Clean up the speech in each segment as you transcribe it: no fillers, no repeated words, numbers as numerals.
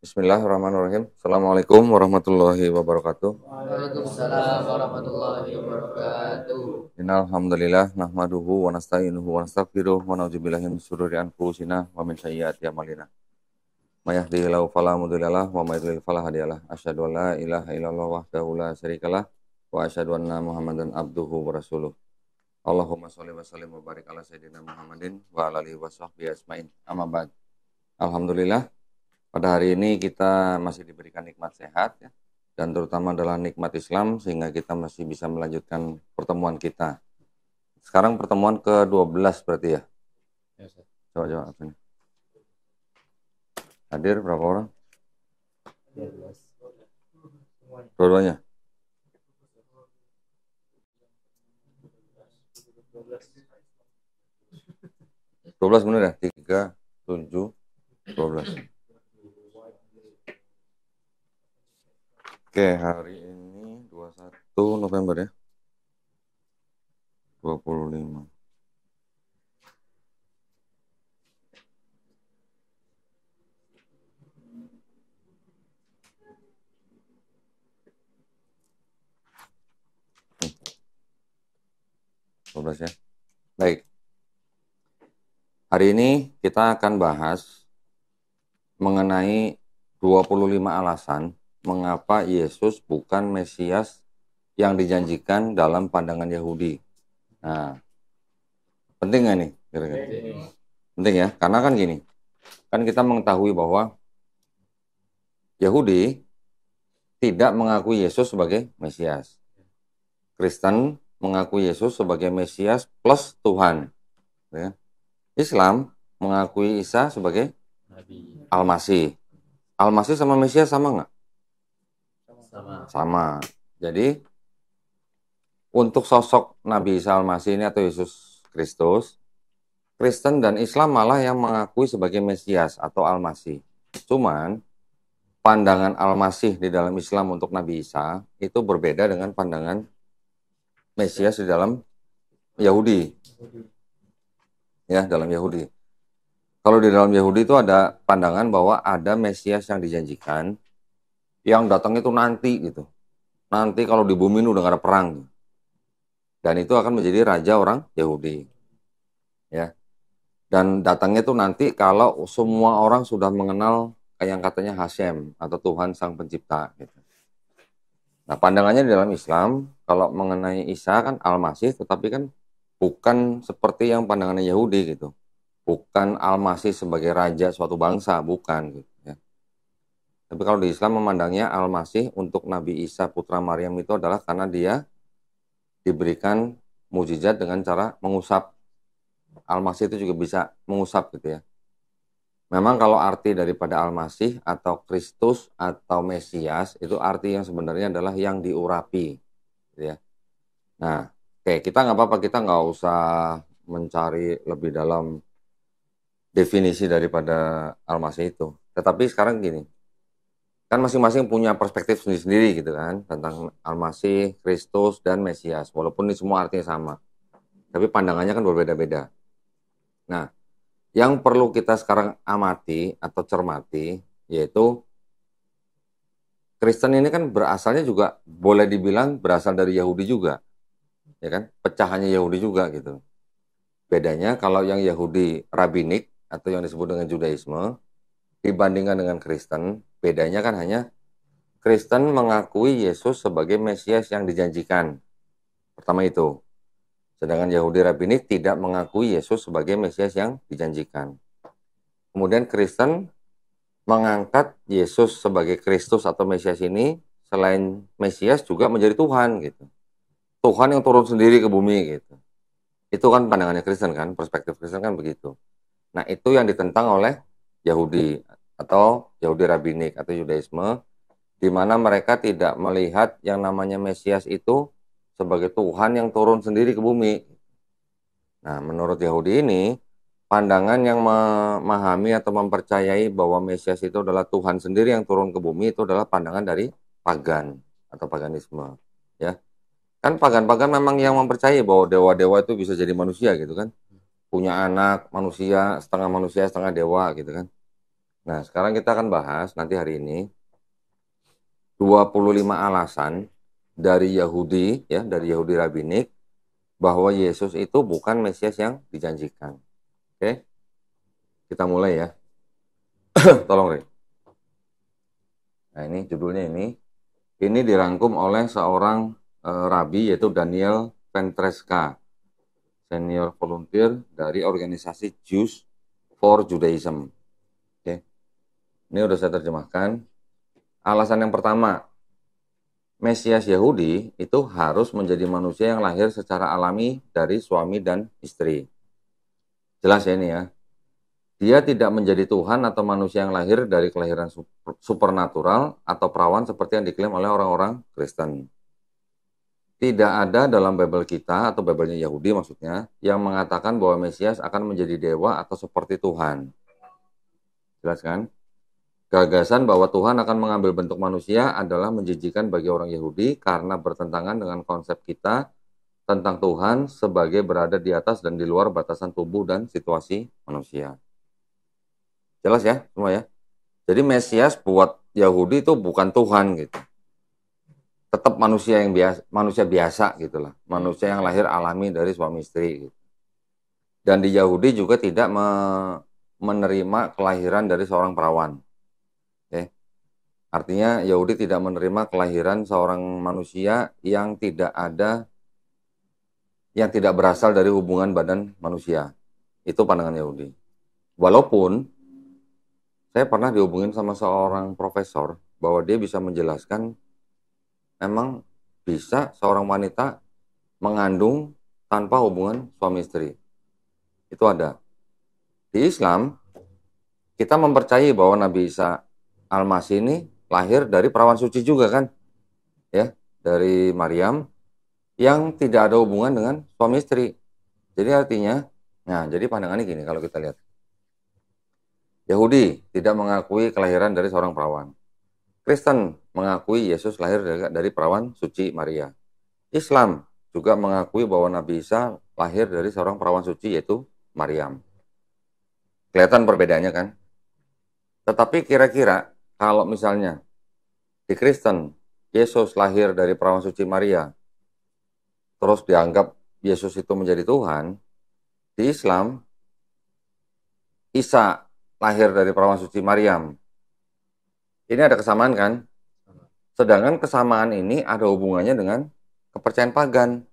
Bismillahirrahmanirrahim. Assalamualaikum warahmatullahi wabarakatuh. Waalaikumsalam warahmatullahi wabarakatuh. Innal hamdalillah nahmaduhu wa nasta'inuhu wa nastaghfiruh wa na'udzubillahi min syururi anfusina wa min sayyiati a'malina. May yahdihillahu fala mudhillalah wa may yudhlil fala hadiyalah. Asyhadu an la ilaha illallah wahdahu la syarikalah wa asyhadu anna Muhammadan abduhu wa rasuluh. Allahumma shalli wa sallim wa barik ala sayyidina Muhammadin wa ala alihi wa sahbihi ajmain. Amma ba'd. Alhamdulillah, pada hari ini kita masih diberikan nikmat sehat ya, dan terutama adalah nikmat Islam sehingga kita masih bisa melanjutkan pertemuan kita. Sekarang pertemuan ke-12 berarti ya? Ya, Ustaz. Coba absen. Hadir berapa orang? 12. Dua-duanya? 12 bener ya? 3, 7, 12. Oke, hari ini 21 November ya. 25. Ya. Baik. Hari ini kita akan bahas mengenai 25 alasan mengapa Yesus bukan Mesias yang dijanjikan dalam pandangan Yahudi. Nah, penting nggak nih? Kira-kira? Penting ya, karena kan gini, kan kita mengetahui bahwa Yahudi tidak mengakui Yesus sebagai Mesias. Kristen mengakui Yesus sebagai Mesias plus Tuhan. Ya. Islam mengakui Isa sebagai Nabi. Al-Masih. Al-Masih sama Mesias sama nggak? Sama. Jadi, untuk sosok Nabi Isa Al-Masih ini atau Yesus Kristus, Kristen dan Islam malah yang mengakui sebagai Mesias atau Al-Masih. Cuman, pandangan Al-Masih di dalam Islam untuk Nabi Isa itu berbeda dengan pandangan Mesias di dalam Yahudi. Ya, dalam Yahudi. Kalau di dalam Yahudi itu ada pandangan bahwa ada Mesias yang dijanjikan yang datang itu nanti gitu. Nanti kalau di bumi ini udah gak ada perang. Dan itu akan menjadi raja orang Yahudi. Ya. Dan datangnya itu nanti kalau semua orang sudah mengenal yang katanya Hashem atau Tuhan Sang Pencipta gitu. Nah, pandangannya di dalam Islam kalau mengenai Isa kan Al-Masih, tetapi kan bukan seperti yang pandangannya Yahudi gitu. Bukan Al-Masih sebagai raja suatu bangsa, bukan gitu ya. Tapi kalau di Islam memandangnya Al-Masih untuk Nabi Isa putra Maryam itu adalah karena dia diberikan mukjizat dengan cara mengusap. Al-Masih itu juga bisa mengusap gitu ya. Memang kalau arti daripada Al-Masih atau Kristus atau Mesias itu arti yang sebenarnya adalah yang diurapi gitu ya. Nah, oke, kita nggak apa-apa, kita nggak usah mencari lebih dalam definisi daripada Al-Masih itu. Tetapi sekarang gini, kan masing-masing punya perspektif sendiri-sendiri gitu kan, tentang Al-Masih, Kristus, dan Mesias. Walaupun ini semua artinya sama. Tapi pandangannya kan berbeda-beda. Nah, yang perlu kita sekarang amati atau cermati, yaitu Kristen ini kan berasalnya juga boleh dibilang berasal dari Yahudi juga. Ya kan, pecahannya Yahudi juga gitu. Bedanya kalau yang Yahudi rabbinik atau yang disebut dengan Judaisme dibandingkan dengan Kristen, bedanya kan hanya Kristen mengakui Yesus sebagai Mesias yang dijanjikan. Pertama itu. Sedangkan Yahudi rabbinik tidak mengakui Yesus sebagai Mesias yang dijanjikan. Kemudian Kristen mengangkat Yesus sebagai Kristus atau Mesias ini selain Mesias juga menjadi Tuhan gitu. Tuhan yang turun sendiri ke bumi gitu. Itu kan pandangannya Kristen kan, perspektif Kristen kan begitu. Nah, itu yang ditentang oleh Yahudi atau Yahudi rabbinik atau Yudaisme, di mana mereka tidak melihat yang namanya Mesias itu sebagai Tuhan yang turun sendiri ke bumi. Nah, menurut Yahudi ini, pandangan yang memahami atau mempercayai bahwa Mesias itu adalah Tuhan sendiri yang turun ke bumi itu adalah pandangan dari pagan atau paganisme. Ya, kan pagan-pagan memang yang mempercayai bahwa dewa-dewa itu bisa jadi manusia gitu kan, punya anak manusia, setengah dewa gitu kan. Nah, sekarang kita akan bahas nanti hari ini 25 alasan dari Yahudi, ya, dari Yahudi Rabbinik bahwa Yesus itu bukan Mesias yang dijanjikan. Oke, kita mulai ya. Tolong, Rey. Nah, ini judulnya ini. Ini dirangkum oleh seorang rabi yaitu Daniel Ventreska, senior volunteer dari organisasi Jews for Judaism. Oke. Ini udah saya terjemahkan. Alasan yang pertama, Mesias Yahudi itu harus menjadi manusia yang lahir secara alami dari suami dan istri. Jelas ya ini ya. Dia tidak menjadi Tuhan atau manusia yang lahir dari kelahiran supernatural atau perawan seperti yang diklaim oleh orang-orang Kristen. Tidak ada dalam Bible kita atau Bible-nya Yahudi maksudnya yang mengatakan bahwa Mesias akan menjadi dewa atau seperti Tuhan. Jelas kan? Gagasan bahwa Tuhan akan mengambil bentuk manusia adalah menjijikan bagi orang Yahudi karena bertentangan dengan konsep kita tentang Tuhan sebagai berada di atas dan di luar batasan tubuh dan situasi manusia. Jelas ya semua ya? Jadi Mesias buat Yahudi itu bukan Tuhan gitu. Tetap manusia yang biasa, manusia biasa gitulah. Manusia yang lahir alami dari suami istri gitu. Dan di Yahudi juga tidak menerima kelahiran dari seorang perawan. Okay. Artinya Yahudi tidak menerima kelahiran seorang manusia yang tidak berasal dari hubungan badan manusia. Itu pandangan Yahudi. Walaupun saya pernah dihubungin sama seorang profesor bahwa dia bisa menjelaskan emang bisa seorang wanita mengandung tanpa hubungan suami istri. Itu ada. Di Islam, kita mempercayai bahwa Nabi Isa Al-Masih ini lahir dari perawan suci juga kan? Ya, dari Maryam yang tidak ada hubungan dengan suami istri. Jadi artinya, nah jadi pandangannya gini kalau kita lihat. Yahudi tidak mengakui kelahiran dari seorang perawan. Kristen mengakui Yesus lahir dari perawan suci Maria. Islam juga mengakui bahwa Nabi Isa lahir dari seorang perawan suci yaitu Maryam. Kelihatan perbedaannya kan? Tetapi kira-kira kalau misalnya di Kristen Yesus lahir dari perawan suci Maria, terus dianggap Yesus itu menjadi Tuhan, di Islam Isa lahir dari perawan suci Maryam. Ini ada kesamaan kan? Sedangkan kesamaan ini ada hubungannya dengan kepercayaan pagan.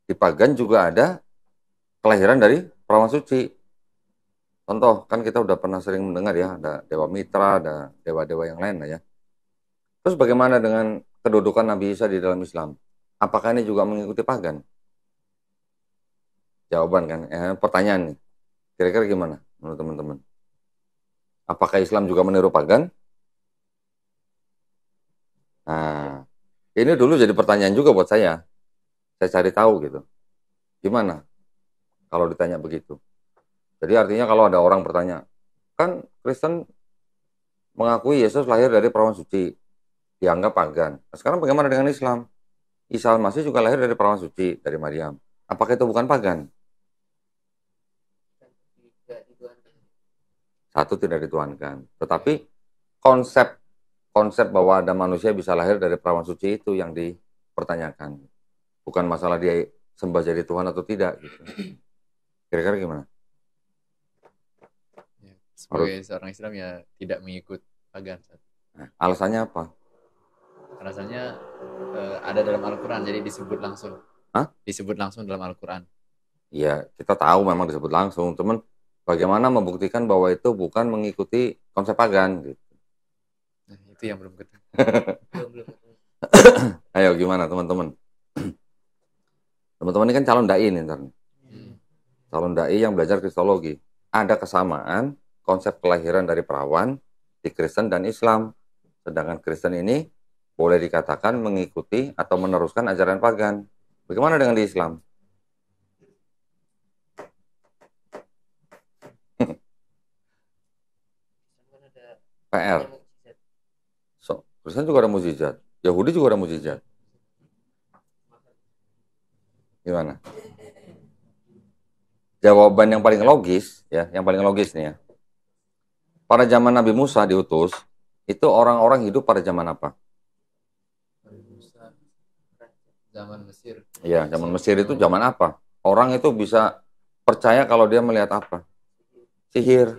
Di pagan juga ada kelahiran dari perawan suci. Contoh, kan kita udah pernah sering mendengar ya, ada Dewa Mitra, ada dewa-dewa yang lain lah ya. Terus bagaimana dengan kedudukan Nabi Isa di dalam Islam? Apakah ini juga mengikuti pagan? Jawaban kan, pertanyaan nih. Kira-kira gimana menurut teman-teman? Apakah Islam juga meniru pagan? Nah, ini dulu jadi pertanyaan juga buat saya. Saya cari tahu gitu. Gimana kalau ditanya begitu? Jadi artinya kalau ada orang bertanya, kan Kristen mengakui Yesus lahir dari perawan suci, dianggap pagan. Nah, sekarang bagaimana dengan Islam? Isa Al-Masih juga lahir dari perawan suci, dari Maryam. Apakah itu bukan pagan? Satu tidak dituankan. Tetapi konsep bahwa ada manusia bisa lahir dari perawan suci itu yang dipertanyakan. Bukan masalah dia sembah jadi Tuhan atau tidak. Gitu. Kira-kira gimana? Ya, sebagai seorang Islam ya tidak mengikut pagan. Nah, alasannya apa? Alasannya ada dalam Al-Quran, jadi disebut langsung. Hah? Disebut langsung dalam Al-Quran. Ya, kita tahu memang disebut langsung. Teman, bagaimana membuktikan bahwa itu bukan mengikuti konsep pagan? Gitu. Nah, itu yang belum ketemu. Ayo gimana teman-teman? Teman-teman ini kan calon dai nih ntar. Calon dai yang belajar kristologi. Ada kesamaan konsep kelahiran dari perawan di Kristen dan Islam. Sedangkan Kristen ini boleh dikatakan mengikuti atau meneruskan ajaran pagan. Bagaimana dengan di Islam? PR. Kristen juga ada mukjizat. Yahudi juga ada mukjizat. Gimana? Jawaban yang paling logis, ya, yang paling logis nih ya. pada zaman Nabi Musa diutus, itu orang-orang hidup pada zaman apa? Zaman Mesir. Iya, zaman Mesir itu zaman apa? Orang itu bisa percaya kalau dia melihat apa? Sihir,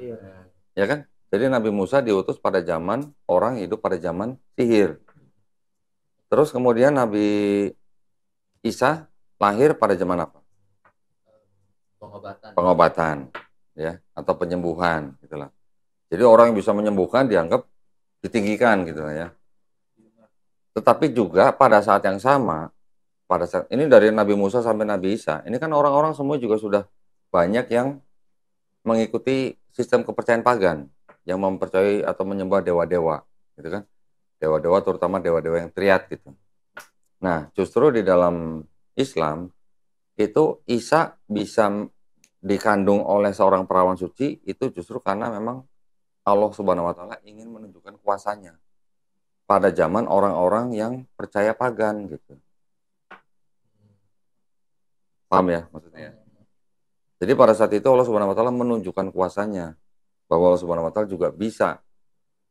ya kan? Jadi Nabi Musa diutus pada zaman orang hidup pada zaman sihir. Terus kemudian Nabi Isa lahir pada zaman apa? Pengobatan. Pengobatan, ya, atau penyembuhan, gitulah. Jadi orang yang bisa menyembuhkan dianggap ditinggikan, gitu ya. Tetapi juga pada saat yang sama, pada saat ini dari Nabi Musa sampai Nabi Isa, ini kan orang-orang semua juga sudah banyak yang mengikuti sistem kepercayaan pagan, yang mempercayai atau menyembah dewa-dewa, gitu kan? Dewa-dewa terutama dewa-dewa yang triad gitu. Nah, justru di dalam Islam itu Isa bisa dikandung oleh seorang perawan suci itu justru karena memang Allah Subhanahu wa taala ingin menunjukkan kuasanya pada zaman orang-orang yang percaya pagan gitu. Paham ya maksudnya? Jadi pada saat itu Allah Subhanahu wa taala menunjukkan kuasanya bahwa Allah Subhanahu wa taala juga bisa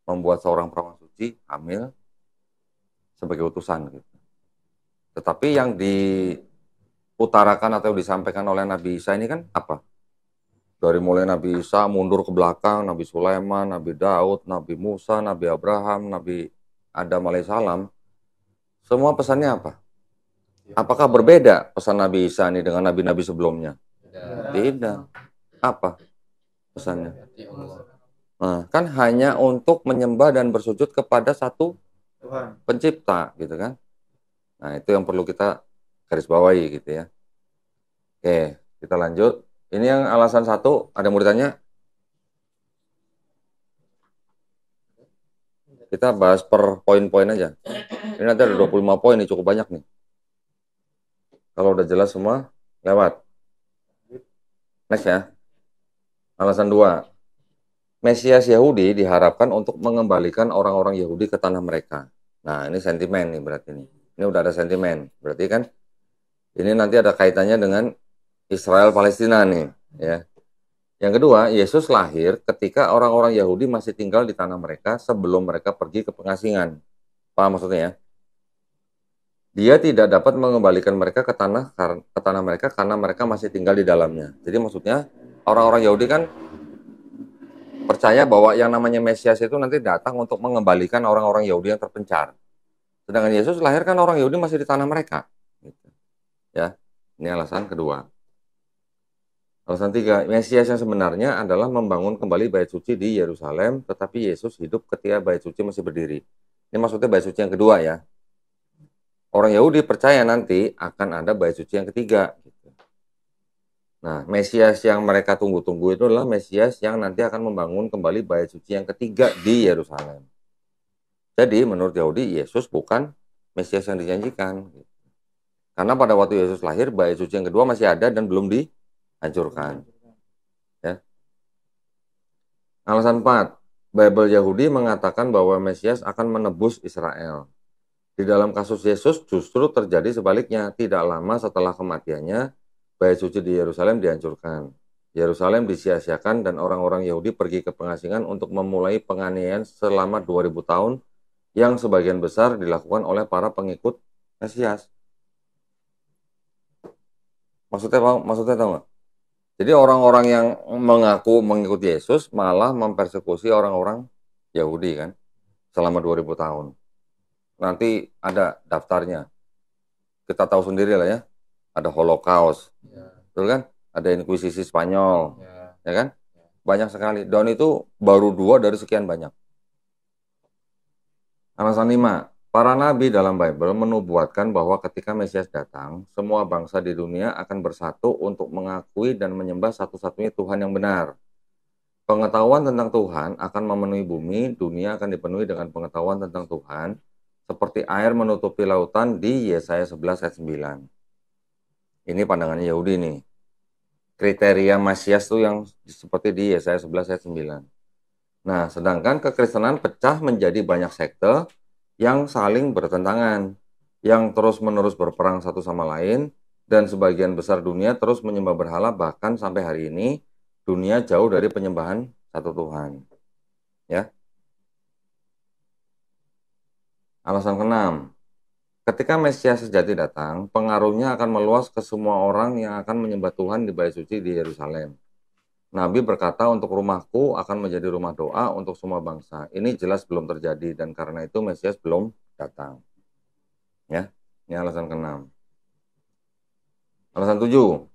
membuat seorang perawan suci hamil sebagai utusan gitu. Tetapi yang diutarakan atau disampaikan oleh Nabi Isa ini kan apa? Dari mulai Nabi Isa mundur ke belakang, Nabi Sulaiman, Nabi Daud, Nabi Musa, Nabi Abraham, Nabi Adam alaihissalam, semua pesannya apa? Apakah berbeda pesan Nabi Isa ini dengan nabi-nabi sebelumnya? Tidak. Apa pesannya? Nah, kan hanya untuk menyembah dan bersujud kepada satu Tuhan pencipta, gitu kan? Nah, itu yang perlu kita garis bawahi, gitu ya. Oke, kita lanjut. Ini yang alasan satu, ada mau ditanya? Kita bahas per poin-poin aja. Ini nanti ada 25 poin nih, cukup banyak nih. Kalau udah jelas semua, lewat. Next ya. Alasan 2. Mesias Yahudi diharapkan untuk mengembalikan orang-orang Yahudi ke tanah mereka. Nah, ini sentimen nih berarti nih. Ini udah ada sentimen. Berarti kan ini nanti ada kaitannya dengan Israel Palestina nih, ya. Yang kedua, Yesus lahir ketika orang-orang Yahudi masih tinggal di tanah mereka sebelum mereka pergi ke pengasingan. Paham maksudnya ya? Dia tidak dapat mengembalikan mereka ke tanah mereka karena mereka masih tinggal di dalamnya. Jadi maksudnya orang-orang Yahudi kan percaya bahwa yang namanya Mesias itu nanti datang untuk mengembalikan orang-orang Yahudi yang terpencar. Sedangkan Yesus lahir kan orang Yahudi masih di tanah mereka. Gitu. Ya, ini alasan kedua. Alasan 3, Mesias yang sebenarnya adalah membangun kembali bait suci di Yerusalem, tetapi Yesus hidup ketika bait suci masih berdiri. Ini maksudnya bait suci yang kedua ya. Orang Yahudi percaya nanti akan ada bait suci yang ketiga. Nah, Mesias yang mereka tunggu-tunggu itu adalah Mesias yang nanti akan membangun kembali bait suci yang ketiga di Yerusalem. Jadi menurut Yahudi, Yesus bukan Mesias yang dijanjikan. Karena pada waktu Yesus lahir, bait suci yang kedua masih ada dan belum dihancurkan. Ya. Alasan 4, Bible Yahudi mengatakan bahwa Mesias akan menebus Israel. Di dalam kasus Yesus justru terjadi sebaliknya. Tidak lama setelah kematiannya, bait suci di Yerusalem dihancurkan. Yerusalem disia-siakan dan orang-orang Yahudi pergi ke pengasingan untuk memulai penganiayaan selama 2000 tahun yang sebagian besar dilakukan oleh para pengikut Mesias. Maksudnya tahu nggak? Jadi orang-orang yang mengaku mengikuti Yesus malah mempersekusi orang-orang Yahudi kan selama 2000 tahun. Nanti ada daftarnya. Kita tahu sendiri lah ya. Ada Holocaust. Ya. Betul kan? Ada Inkuisisi Spanyol. Ya kan? Banyak sekali. Dan itu baru 2 dari sekian banyak. Alasan 5. Para nabi dalam Bible menubuatkan bahwa ketika Mesias datang, semua bangsa di dunia akan bersatu untuk mengakui dan menyembah satu-satunya Tuhan yang benar. Pengetahuan tentang Tuhan akan memenuhi bumi, dunia akan dipenuhi dengan pengetahuan tentang Tuhan, seperti air menutupi lautan di Yesaya 11 ayat 9. Ini pandangannya Yahudi nih. Kriteria Mesias itu yang seperti di Yesaya 11 ayat 9. Nah, sedangkan kekristenan pecah menjadi banyak sekte yang saling bertentangan, yang terus-menerus berperang satu sama lain, dan sebagian besar dunia terus menyembah berhala, bahkan sampai hari ini dunia jauh dari penyembahan satu Tuhan. Ya. Alasan keenam, ketika Mesias sejati datang, pengaruhnya akan meluas ke semua orang yang akan menyembah Tuhan di Bait Suci di Yerusalem. Nabi berkata, untuk rumahku akan menjadi rumah doa untuk semua bangsa. Ini jelas belum terjadi dan karena itu Mesias belum datang. Ya, ini alasan keenam. Alasan tujuh,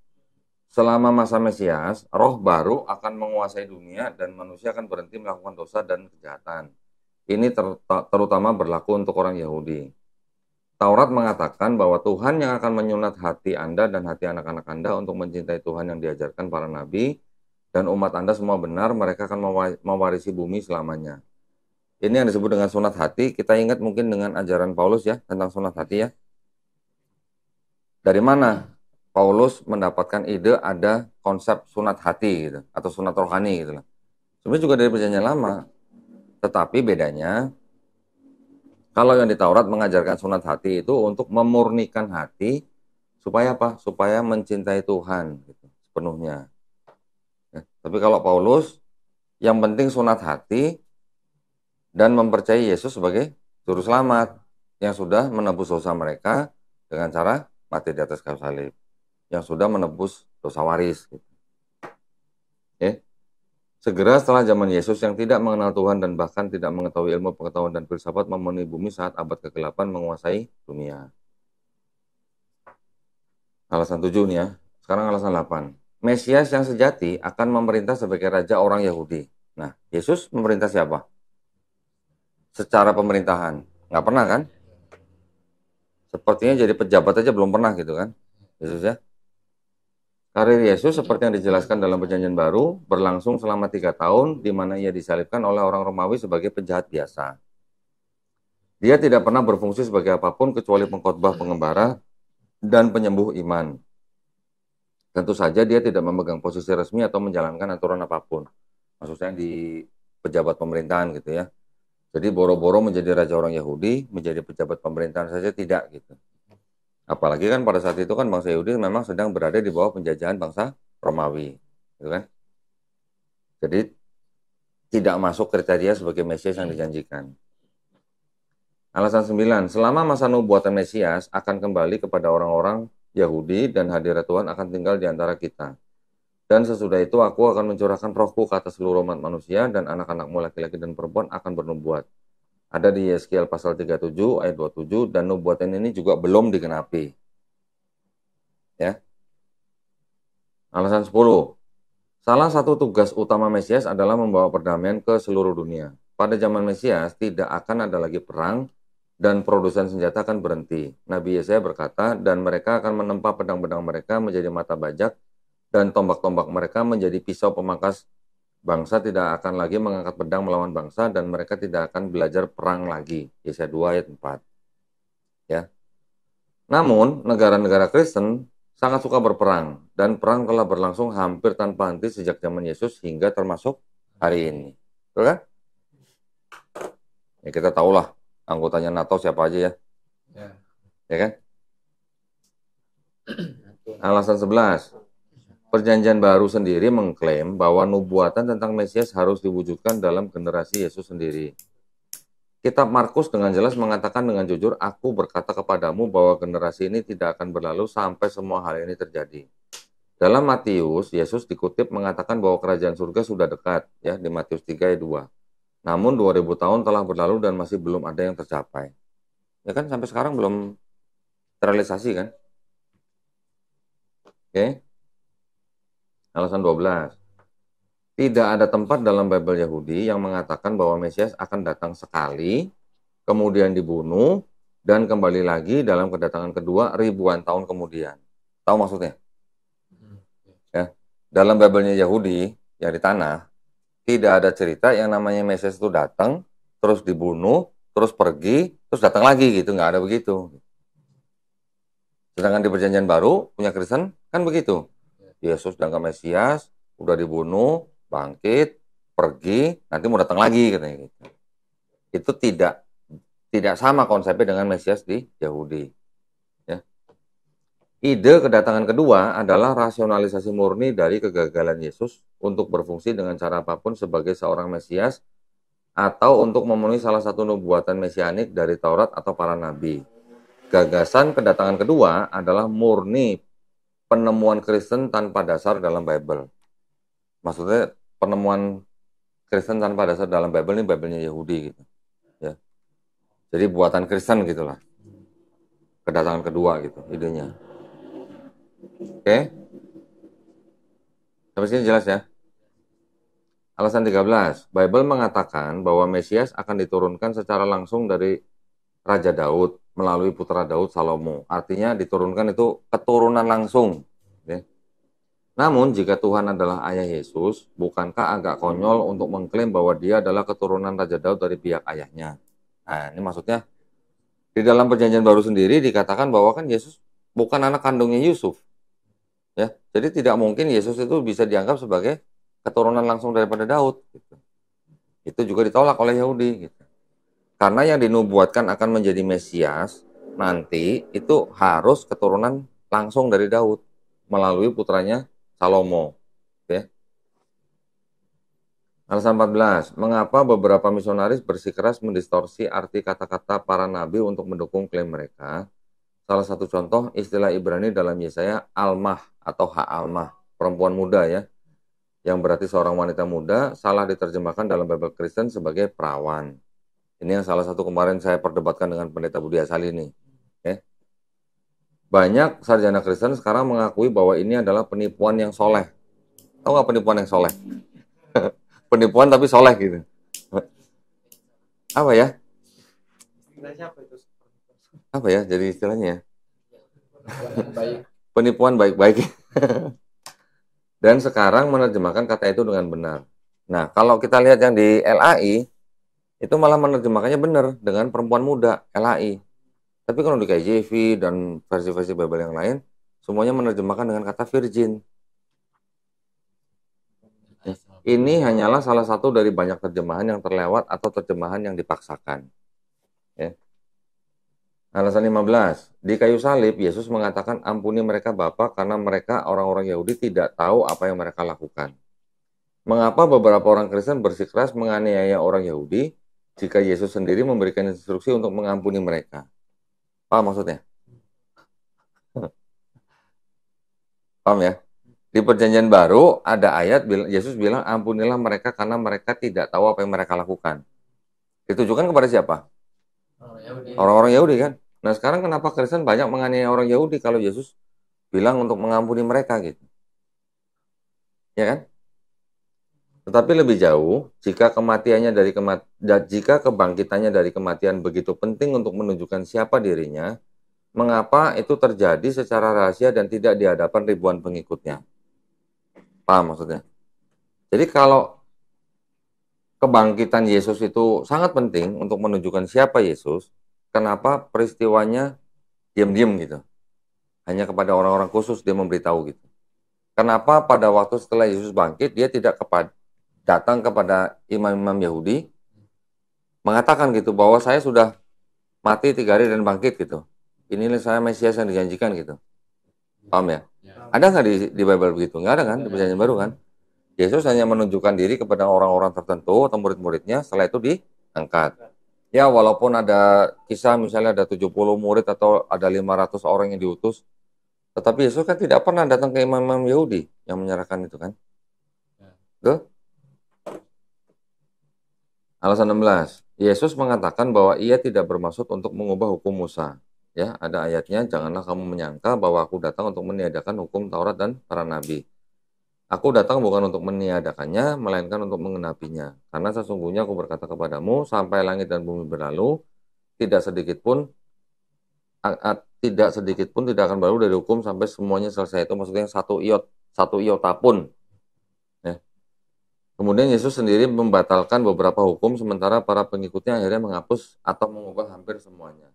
selama masa Mesias, roh baru akan menguasai dunia dan manusia akan berhenti melakukan dosa dan kejahatan. Ini terutama berlaku untuk orang Yahudi. Taurat mengatakan bahwa Tuhan yang akan menyunat hati Anda dan hati anak-anak Anda untuk mencintai Tuhan yang diajarkan para nabi, dan umat Anda semua benar, mereka akan mewarisi bumi selamanya. Ini yang disebut dengan sunat hati. Kita ingat mungkin dengan ajaran Paulus ya, tentang sunat hati ya. Dari mana Paulus mendapatkan ide ada konsep sunat hati gitu, atau sunat rohani gitu lah. Sebenarnya juga dari Perjanjian Lama. Tetapi bedanya, kalau yang di Taurat mengajarkan sunat hati itu untuk memurnikan hati, supaya apa? Supaya mencintai Tuhan gitu, sepenuhnya. Ya. Tapi kalau Paulus, yang penting sunat hati dan mempercayai Yesus sebagai juru selamat yang sudah menebus dosa mereka dengan cara mati di atas kayu salib, yang sudah menebus dosa waris. Gitu. Ya. Segera setelah zaman Yesus yang tidak mengenal Tuhan dan bahkan tidak mengetahui ilmu pengetahuan dan filsafat memenuhi bumi saat abad kegelapan menguasai dunia. Alasan 7 nih ya. Sekarang alasan 8. Mesias yang sejati akan memerintah sebagai raja orang Yahudi. Nah, Yesus memerintah siapa? Secara pemerintahan. Nggak pernah kan? Sepertinya jadi pejabat aja belum pernah gitu kan? Yesus ya. Karir Yesus seperti yang dijelaskan dalam Perjanjian Baru berlangsung selama 3 tahun di mana ia disalibkan oleh orang Romawi sebagai penjahat biasa. Dia tidak pernah berfungsi sebagai apapun kecuali pengkhotbah, pengembara, dan penyembuh iman. Tentu saja dia tidak memegang posisi resmi atau menjalankan aturan apapun. Maksudnya di pejabat pemerintahan gitu ya. Jadi boro-boro menjadi raja orang Yahudi, menjadi pejabat pemerintahan saja tidak gitu. Apalagi kan pada saat itu kan bangsa Yahudi memang sedang berada di bawah penjajahan bangsa Romawi, gitu kan? Jadi tidak masuk kriteria sebagai Mesias yang dijanjikan. Alasan 9, selama masa nubuatan Mesias akan kembali kepada orang-orang Yahudi dan hadirat Tuhan akan tinggal di antara kita. Dan sesudah itu aku akan mencurahkan rohku ke atas seluruh umat manusia dan anak-anakmu laki-laki dan perempuan akan bernubuat. Ada di Yeskiel pasal 37 ayat 27 dan nubuatan ini juga belum digenapi. Ya. Alasan 10. Salah satu tugas utama Mesias adalah membawa perdamaian ke seluruh dunia. Pada zaman Mesias tidak akan ada lagi perang dan produsen senjata akan berhenti. Nabi Yesaya berkata, dan mereka akan menempa pedang-pedang mereka menjadi mata bajak dan tombak-tombak mereka menjadi pisau pemangkas. Bangsa tidak akan lagi mengangkat pedang melawan bangsa dan mereka tidak akan belajar perang lagi. Yesaya 2 ayat 4. Ya. Namun, negara-negara Kristen sangat suka berperang dan perang telah berlangsung hampir tanpa henti sejak zaman Yesus hingga termasuk hari ini. Betul kan? Ya kita tahulah anggotanya NATO siapa aja ya. Ya kan? Alasan 11. Perjanjian Baru sendiri mengklaim bahwa nubuatan tentang Mesias harus diwujudkan dalam generasi Yesus sendiri. Kitab Markus dengan jelas mengatakan dengan jujur, aku berkata kepadamu bahwa generasi ini tidak akan berlalu sampai semua hal ini terjadi. Dalam Matius, Yesus dikutip mengatakan bahwa kerajaan surga sudah dekat, ya di Matius 3 ayat 2. Namun 2000 tahun telah berlalu dan masih belum ada yang tercapai. Ya kan sampai sekarang belum terrealisasi kan? Oke. Alasan 12. Tidak ada tempat dalam Bible Yahudi yang mengatakan bahwa Mesias akan datang sekali, kemudian dibunuh, dan kembali lagi dalam kedatangan kedua ribuan tahun kemudian. Tahu maksudnya? Ya. Dalam Bible-nya Yahudi, yang di tanah, tidak ada cerita yang namanya Mesias itu datang, terus dibunuh, terus pergi, terus datang lagi gitu. Nggak ada begitu. Sedangkan di Perjanjian Baru, punya Kristen, kan begitu. Yesus dan Mesias udah dibunuh, bangkit, pergi, nanti mau datang lagi katanya gitu. Itu tidak sama konsepnya dengan Mesias di Yahudi. Ya. Ide kedatangan kedua adalah rasionalisasi murni dari kegagalan Yesus untuk berfungsi dengan cara apapun sebagai seorang Mesias atau untuk memenuhi salah satu nubuatan mesianik dari Taurat atau para nabi. Gagasan kedatangan kedua adalah murni penemuan Kristen tanpa dasar dalam Bible. Maksudnya penemuan Kristen tanpa dasar dalam Bible ini Bible-nya Yahudi gitu. Ya. Jadi buatan Kristen gitulah. Kedatangan kedua gitu idenya. Oke. Sampai sini jelas ya. Alasan 13, Bible mengatakan bahwa Mesias akan diturunkan secara langsung dari Raja Daud melalui putra Daud Salomo. Artinya diturunkan itu keturunan langsung. Ya. Namun jika Tuhan adalah ayah Yesus, bukankah agak konyol untuk mengklaim bahwa dia adalah keturunan Raja Daud dari pihak ayahnya? Nah, ini maksudnya di dalam perjanjian baru sendiri dikatakan bahwa kan Yesus bukan anak kandungnya Yusuf. Ya, jadi tidak mungkin Yesus itu bisa dianggap sebagai keturunan langsung daripada Daud. Gitu. Itu juga ditolak oleh Yahudi. Gitu. Karena yang dinubuatkan akan menjadi Mesias nanti itu harus keturunan langsung dari Daud melalui putranya Salomo. Oke. Alasan 14, mengapa beberapa misionaris bersikeras mendistorsi arti kata-kata para nabi untuk mendukung klaim mereka? Salah satu contoh istilah Ibrani dalam Yesaya almah atau ha'almah, perempuan muda ya, yang berarti seorang wanita muda, salah diterjemahkan dalam Bible Kristen sebagai perawan. Ini yang salah satu kemarin saya perdebatkan dengan Pendeta Budi Asali ini. Okay. Banyak sarjana Kristen sekarang mengakui bahwa ini adalah penipuan yang soleh. Tahu nggak penipuan yang soleh? Penipuan tapi soleh gitu. Apa ya? Apa ya jadi istilahnya? Penipuan baik-baik. Dan sekarang menerjemahkan kata itu dengan benar. Nah, kalau kita lihat yang di LAI, itu malah menerjemahkannya benar dengan perempuan muda, LAI. Tapi kalau di KJV dan versi-versi Bible yang lain, semuanya menerjemahkan dengan kata virgin. Ini hanyalah salah satu dari banyak terjemahan yang terlewat atau terjemahan yang dipaksakan. Ya. Alasan 15, di kayu salib Yesus mengatakan ampuni mereka Bapa karena mereka orang-orang Yahudi tidak tahu apa yang mereka lakukan. Mengapa beberapa orang Kristen bersikeras menganiaya orang Yahudi jika Yesus sendiri memberikan instruksi untuk mengampuni mereka? Paham maksudnya? Paham ya? Di perjanjian baru ada ayat Yesus bilang ampunilah mereka karena mereka tidak tahu apa yang mereka lakukan. Ditujukan kepada siapa? Orang-orang Yahudi kan. Nah sekarang kenapa Kristen banyak menganiaya orang Yahudi kalau Yesus bilang untuk mengampuni mereka gitu? Ya kan? Tetapi lebih jauh, jika kebangkitannya dari kematian begitu penting untuk menunjukkan siapa dirinya, mengapa itu terjadi secara rahasia dan tidak di hadapan ribuan pengikutnya? Paham maksudnya? Jadi kalau kebangkitan Yesus itu sangat penting untuk menunjukkan siapa Yesus, kenapa peristiwanya diam-diam gitu? Hanya kepada orang-orang khusus dia memberitahu gitu. Kenapa pada waktu setelah Yesus bangkit, dia tidak datang kepada imam-imam Yahudi, mengatakan gitu, bahwa saya sudah mati 3 hari dan bangkit gitu. Inilah saya Mesias yang dijanjikan gitu. Paham ya? Ada nggak di Bible begitu? Nggak ada kan, di perjanjian baru kan? Yesus hanya menunjukkan diri kepada orang-orang tertentu atau murid-muridnya, setelah itu diangkat. Ya, walaupun ada kisah misalnya ada 70 murid atau ada 500 orang yang diutus, tetapi Yesus kan tidak pernah datang ke imam-imam Yahudi yang menyerahkan itu kan. Tuh. Alasan 16. Yesus mengatakan bahwa ia tidak bermaksud untuk mengubah hukum Musa. Ya, ada ayatnya, janganlah kamu menyangka bahwa aku datang untuk meniadakan hukum Taurat dan para nabi. Aku datang bukan untuk meniadakannya, melainkan untuk mengenapinya. Karena sesungguhnya aku berkata kepadamu, sampai langit dan bumi berlalu, tidak sedikit pun tidak akan berlalu dari hukum sampai semuanya selesai. Itu maksudnya satu iota pun. Ya. Kemudian Yesus sendiri membatalkan beberapa hukum, sementara para pengikutnya akhirnya menghapus atau mengubah hampir semuanya.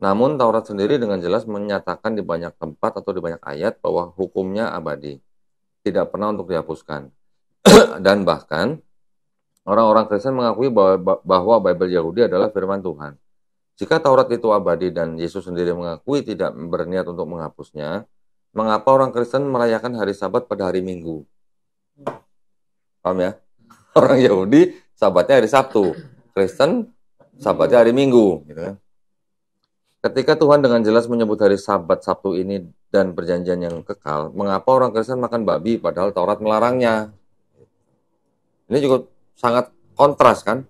Namun Taurat sendiri dengan jelas menyatakan di banyak tempat atau di banyak ayat bahwa hukumnya abadi. Tidak pernah untuk dihapuskan. Dan bahkan orang-orang Kristen mengakui bahwa Bible Yahudi adalah firman Tuhan. Jika Taurat itu abadi dan Yesus sendiri mengakui tidak berniat untuk menghapusnya, mengapa orang Kristen merayakan hari Sabat pada hari Minggu? Paham ya? Orang Yahudi Sabatnya hari Sabtu. Kristen sabatnya hari Minggu, gitu kan. Ketika Tuhan dengan jelas menyebut hari Sabat Sabtu ini dan perjanjian yang kekal, mengapa orang Kristen makan babi padahal Taurat melarangnya? Ini juga sangat kontras kan,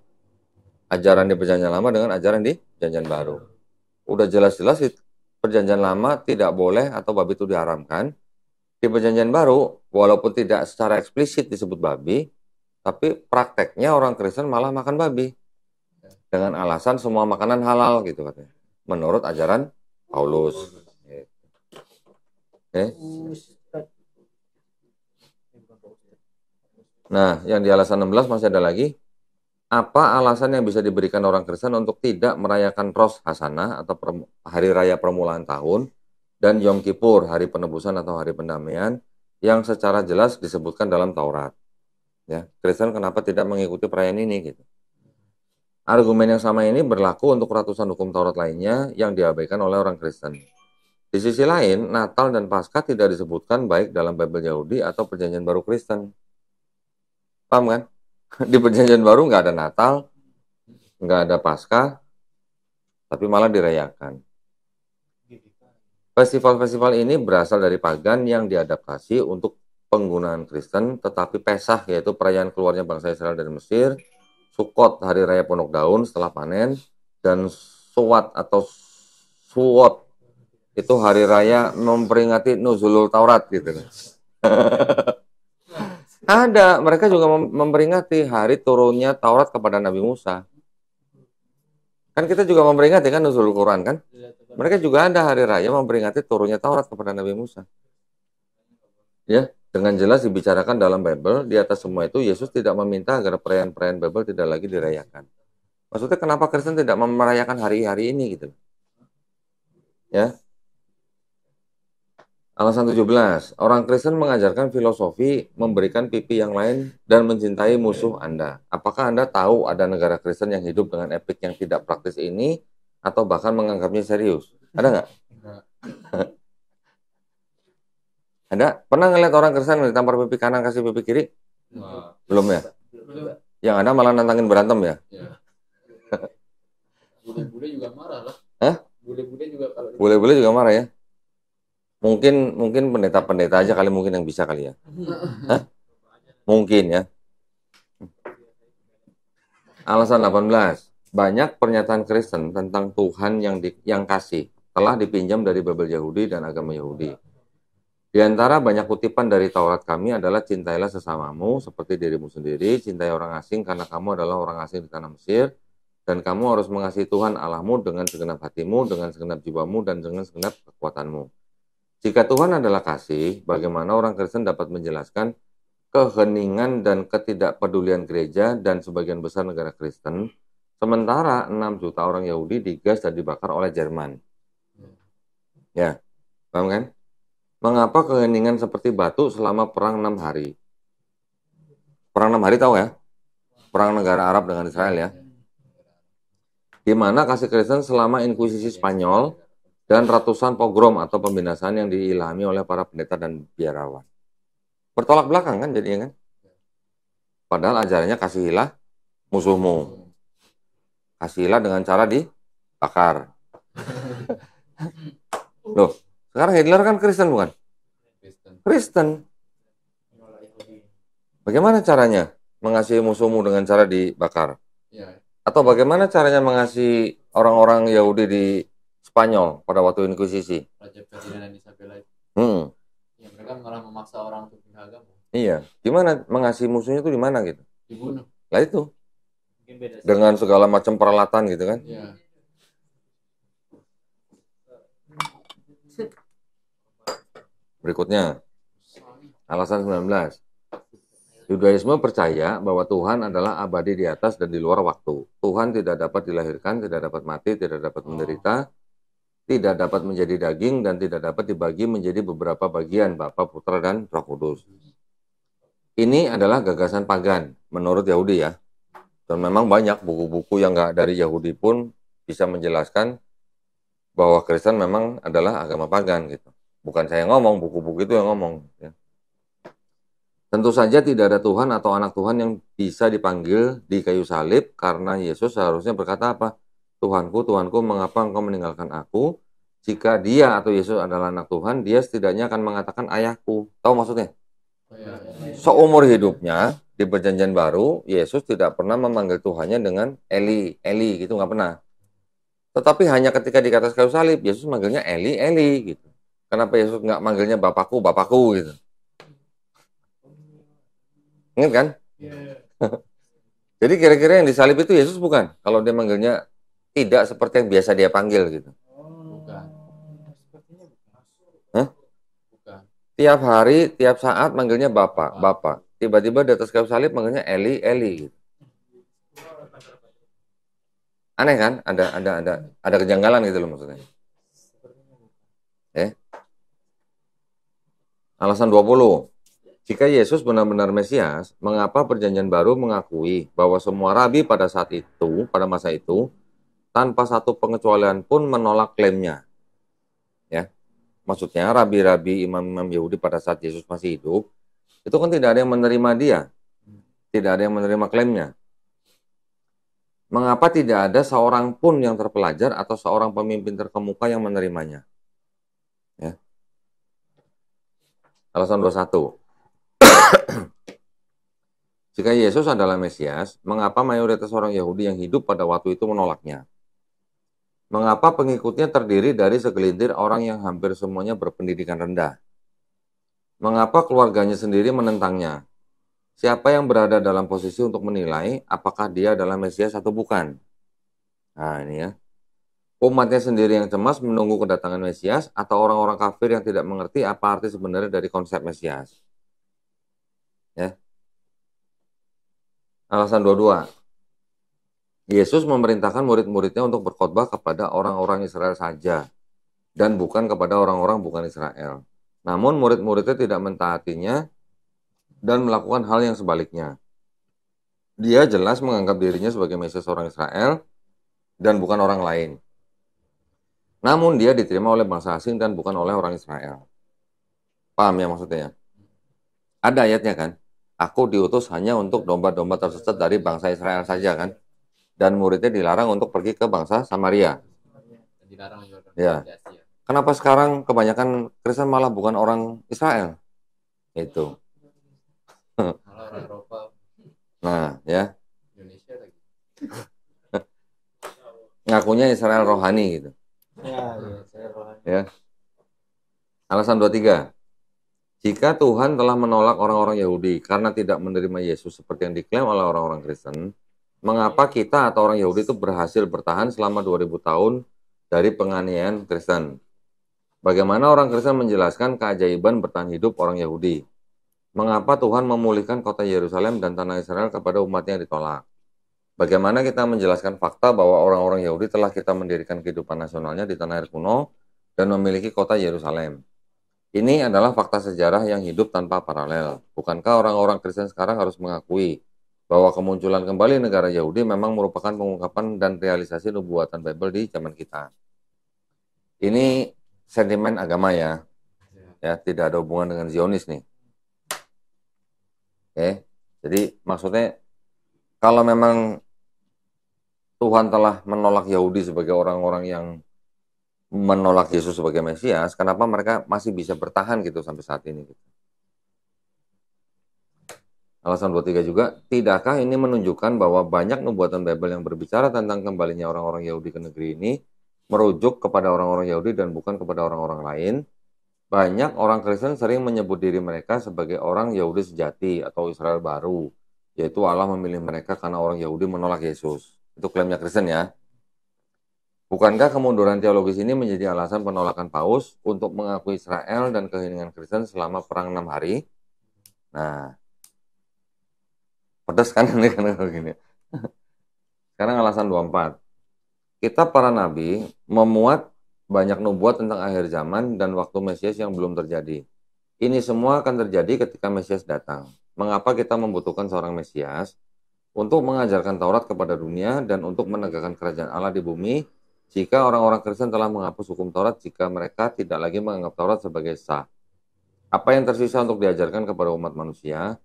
ajaran di perjanjian lama dengan ajaran di perjanjian baru. Udah jelas-jelas di perjanjian lama tidak boleh atau babi itu diharamkan. Di perjanjian baru, walaupun tidak secara eksplisit disebut babi, tapi prakteknya orang Kristen malah makan babi. Dengan alasan semua makanan halal gitu katanya. Menurut ajaran Paulus. Oke. Nah, yang di alasan 16 masih ada lagi. Apa alasan yang bisa diberikan orang Kristen untuk tidak merayakan Rosh Hasanah atau hari raya permulaan tahun dan Yom Kippur, hari penebusan atau hari pendamaian yang secara jelas disebutkan dalam Taurat. Ya, Kristen kenapa tidak mengikuti perayaan ini gitu. Argumen yang sama ini berlaku untuk ratusan hukum Taurat lainnya yang diabaikan oleh orang Kristen. Di sisi lain, Natal dan Paskah tidak disebutkan baik dalam Bible Yahudi atau Perjanjian Baru Kristen. Paham kan? Di Perjanjian Baru nggak ada Natal, nggak ada Paskah, tapi malah dirayakan. Festival-festival ini berasal dari pagan yang diadaptasi untuk penggunaan Kristen, tetapi Pesach yaitu perayaan keluarnya bangsa Israel dari Mesir, Sukot hari raya ponok daun setelah panen, dan Suwat atau Suwot itu hari raya memperingati Nuzulul Taurat gitu. Ada, mereka juga memperingati hari turunnya Taurat kepada Nabi Musa. Kan kita juga memperingati kan Nuzulul Quran kan? Mereka juga ada hari raya memperingati turunnya Taurat kepada Nabi Musa. Ya, dengan jelas dibicarakan dalam Bible, di atas semua itu Yesus tidak meminta agar perayaan-perayaan Bible tidak lagi dirayakan. Maksudnya kenapa Kristen tidak merayakan hari-hari ini gitu? Ya. Alasan 17, orang Kristen mengajarkan filosofi memberikan pipi yang lain dan mencintai musuh Anda. Apakah Anda tahu ada negara Kristen yang hidup dengan etik yang tidak praktis ini atau bahkan menganggapnya serius? Ada nggak? Ada? Pernah ngeliat orang Kristen ditampar pipi kanan kasih pipi kiri? Belum ya? Yang ada malah nantangin berantem ya? Bule-bule juga marah lah. Hah? Bule-bule juga kalau Bule-bule juga marah ya? Mungkin pendeta-pendeta aja kali mungkin yang bisa kali ya. Hah? Mungkin ya. Alasan 18. Banyak pernyataan Kristen tentang Tuhan yang kasih telah dipinjam dari Bible Yahudi dan agama Yahudi. Di antara banyak kutipan dari Taurat kami adalah cintailah sesamamu seperti dirimu sendiri, cintai orang asing karena kamu adalah orang asing di tanah Mesir, dan kamu harus mengasihi Tuhan Allahmu dengan segenap hatimu, dengan segenap jiwamu, dan dengan segenap kekuatanmu. Jika Tuhan adalah kasih, bagaimana orang Kristen dapat menjelaskan keheningan dan ketidakpedulian gereja dan sebagian besar negara Kristen, sementara 6 juta orang Yahudi digas dan dibakar oleh Jerman? Ya, paham kan? Mengapa keheningan seperti batu selama perang 6 hari? Perang 6 hari tahu ya? Perang negara Arab dengan Israel ya. Di mana kasih Kristen selama Inkuisisi Spanyol dan ratusan pogrom atau pembinasaan yang diilhami oleh para pendeta dan biarawan. Bertolak belakang kan jadinya kan? Padahal ajarannya kasihilah musuhmu. Kasihilah dengan cara dibakar. Loh, sekarang Hitler kan Kristen bukan? Kristen. Bagaimana caranya mengasihi musuhmu dengan cara dibakar? Atau bagaimana caranya mengasihi orang-orang Yahudi di Spanyol pada waktu Inkuisisi? Raja Ferdinand dan Isabella itu. Ya, mereka malah memaksa orang untuk pindah agama. Iya, gimana mengasihi musuhnya itu di mana gitu? Dibunuh. Lah itu. Dengan segala macam peralatan gitu kan? Iya. Berikutnya, alasan 19. Yudaisme percaya bahwa Tuhan adalah abadi di atas dan di luar waktu. Tuhan tidak dapat dilahirkan, tidak dapat mati, tidak dapat menderita, tidak dapat menjadi daging, dan tidak dapat dibagi menjadi beberapa bagian, Bapa, Putra, dan Roh Kudus. Ini adalah gagasan pagan menurut Yahudi ya. Dan memang banyak buku-buku yang nggak dari Yahudi pun bisa menjelaskan bahwa Kristen memang adalah agama pagan gitu. Bukan saya ngomong, buku-buku itu yang ngomong. Ya. Tentu saja tidak ada Tuhan atau anak Tuhan yang bisa dipanggil di kayu salib karena Yesus seharusnya berkata apa? Tuhanku, Tuhanku, mengapa engkau meninggalkan aku? Jika dia atau Yesus adalah anak Tuhan, dia setidaknya akan mengatakan ayahku. Tahu maksudnya? Seumur hidupnya di perjanjian baru, Yesus tidak pernah memanggil Tuhannya dengan Eli, Eli gitu, nggak pernah. Tetapi hanya ketika di atas kayu salib, Yesus manggilnya Eli, Eli gitu. Kenapa Yesus nggak manggilnya Bapakku, Bapakku gitu? Ingat kan? Jadi kira-kira yang disalib itu Yesus bukan? Kalau dia manggilnya tidak seperti yang biasa dia panggil gitu. Bukan. Hah? Bukan. Tiap hari, tiap saat manggilnya Bapak, Bapak. Tiba-tiba di atas kayu salib manggilnya Eli, Eli gitu. Aneh kan? Ada kejanggalan gitu loh maksudnya. Alasan 20. Jika Yesus benar-benar Mesias, mengapa perjanjian baru mengakui bahwa semua rabi pada saat itu, pada masa itu, tanpa satu pengecualian pun menolak klaimnya? Ya, maksudnya rabi-rabi imam-imam Yahudi pada saat Yesus masih hidup, itu kan tidak ada yang menerima dia, tidak ada yang menerima klaimnya. Mengapa tidak ada seorang pun yang terpelajar atau seorang pemimpin terkemuka yang menerimanya? Ya. Alasan 21. Jika Yesus adalah Mesias, mengapa mayoritas orang Yahudi yang hidup pada waktu itu menolaknya? Mengapa pengikutnya terdiri dari segelintir orang yang hampir semuanya berpendidikan rendah? Mengapa keluarganya sendiri menentangnya? Siapa yang berada dalam posisi untuk menilai apakah dia adalah Mesias atau bukan? Nah ini ya. Umatnya sendiri yang cemas menunggu kedatangan Mesias atau orang-orang kafir yang tidak mengerti apa arti sebenarnya dari konsep Mesias? Ya. Alasan 22. Yesus memerintahkan murid-muridnya untuk berkhotbah kepada orang-orang Israel saja dan bukan kepada orang-orang bukan Israel. Namun murid-muridnya tidak mentaatinya dan melakukan hal yang sebaliknya. Dia jelas menganggap dirinya sebagai Mesias orang Israel dan bukan orang lain. Namun dia diterima oleh bangsa asing dan bukan oleh orang Israel. Paham ya maksudnya? Ada ayatnya kan? Aku diutus hanya untuk domba-domba tersesat dari bangsa Israel saja kan? Dan muridnya dilarang untuk pergi ke bangsa Samaria. Dilarang juga. Ya. Kenapa sekarang kebanyakan Kristen malah bukan orang Israel? Itu. Malah orang Eropa. Nah, ya. Indonesia lagi. Ngakunya Israel rohani gitu. Ya. Alasan 23. Jika Tuhan telah menolak orang-orang Yahudi karena tidak menerima Yesus seperti yang diklaim oleh orang-orang Kristen, mengapa kita atau orang Yahudi itu berhasil bertahan selama 2000 tahun dari penganiayaan Kristen? Bagaimana orang Kristen menjelaskan keajaiban bertahan hidup orang Yahudi? Mengapa Tuhan memulihkan kota Yerusalem dan tanah Israel kepada umatnya yang ditolak? Bagaimana kita menjelaskan fakta bahwa orang-orang Yahudi telah kita mendirikan kehidupan nasionalnya di tanah air kuno dan memiliki kota Yerusalem? Ini adalah fakta sejarah yang hidup tanpa paralel. Bukankah orang-orang Kristen sekarang harus mengakui bahwa kemunculan kembali negara Yahudi memang merupakan pengungkapan dan realisasi nubuatan Bible di zaman kita? Ini sentimen agama ya. Ya, tidak ada hubungan dengan Zionis nih. Oke. Jadi maksudnya kalau memang Tuhan telah menolak Yahudi sebagai orang-orang yang menolak Yesus sebagai Mesias, kenapa mereka masih bisa bertahan gitu sampai saat ini? Gitu. Alasan 23 juga, tidakkah ini menunjukkan bahwa banyak nubuatan Bible yang berbicara tentang kembalinya orang-orang Yahudi ke negeri ini merujuk kepada orang-orang Yahudi dan bukan kepada orang-orang lain? Banyak orang Kristen sering menyebut diri mereka sebagai orang Yahudi sejati atau Israel baru, yaitu Allah memilih mereka karena orang Yahudi menolak Yesus. Itu klaimnya Kristen ya. Bukankah kemunduran teologis ini menjadi alasan penolakan Paus untuk mengakui Israel dan keheningan Kristen selama perang 6 hari? Nah, pedas kan ini kan begini. Sekarang alasan 24. Kita para nabi memuat banyak nubuat tentang akhir zaman dan waktu Mesias yang belum terjadi. Ini semua akan terjadi ketika Mesias datang. Mengapa kita membutuhkan seorang Mesias? Untuk mengajarkan Taurat kepada dunia dan untuk menegakkan kerajaan Allah di bumi, jika orang-orang Kristen telah menghapus hukum Taurat jika mereka tidak lagi menganggap Taurat sebagai sah. Apa yang tersisa untuk diajarkan kepada umat manusia?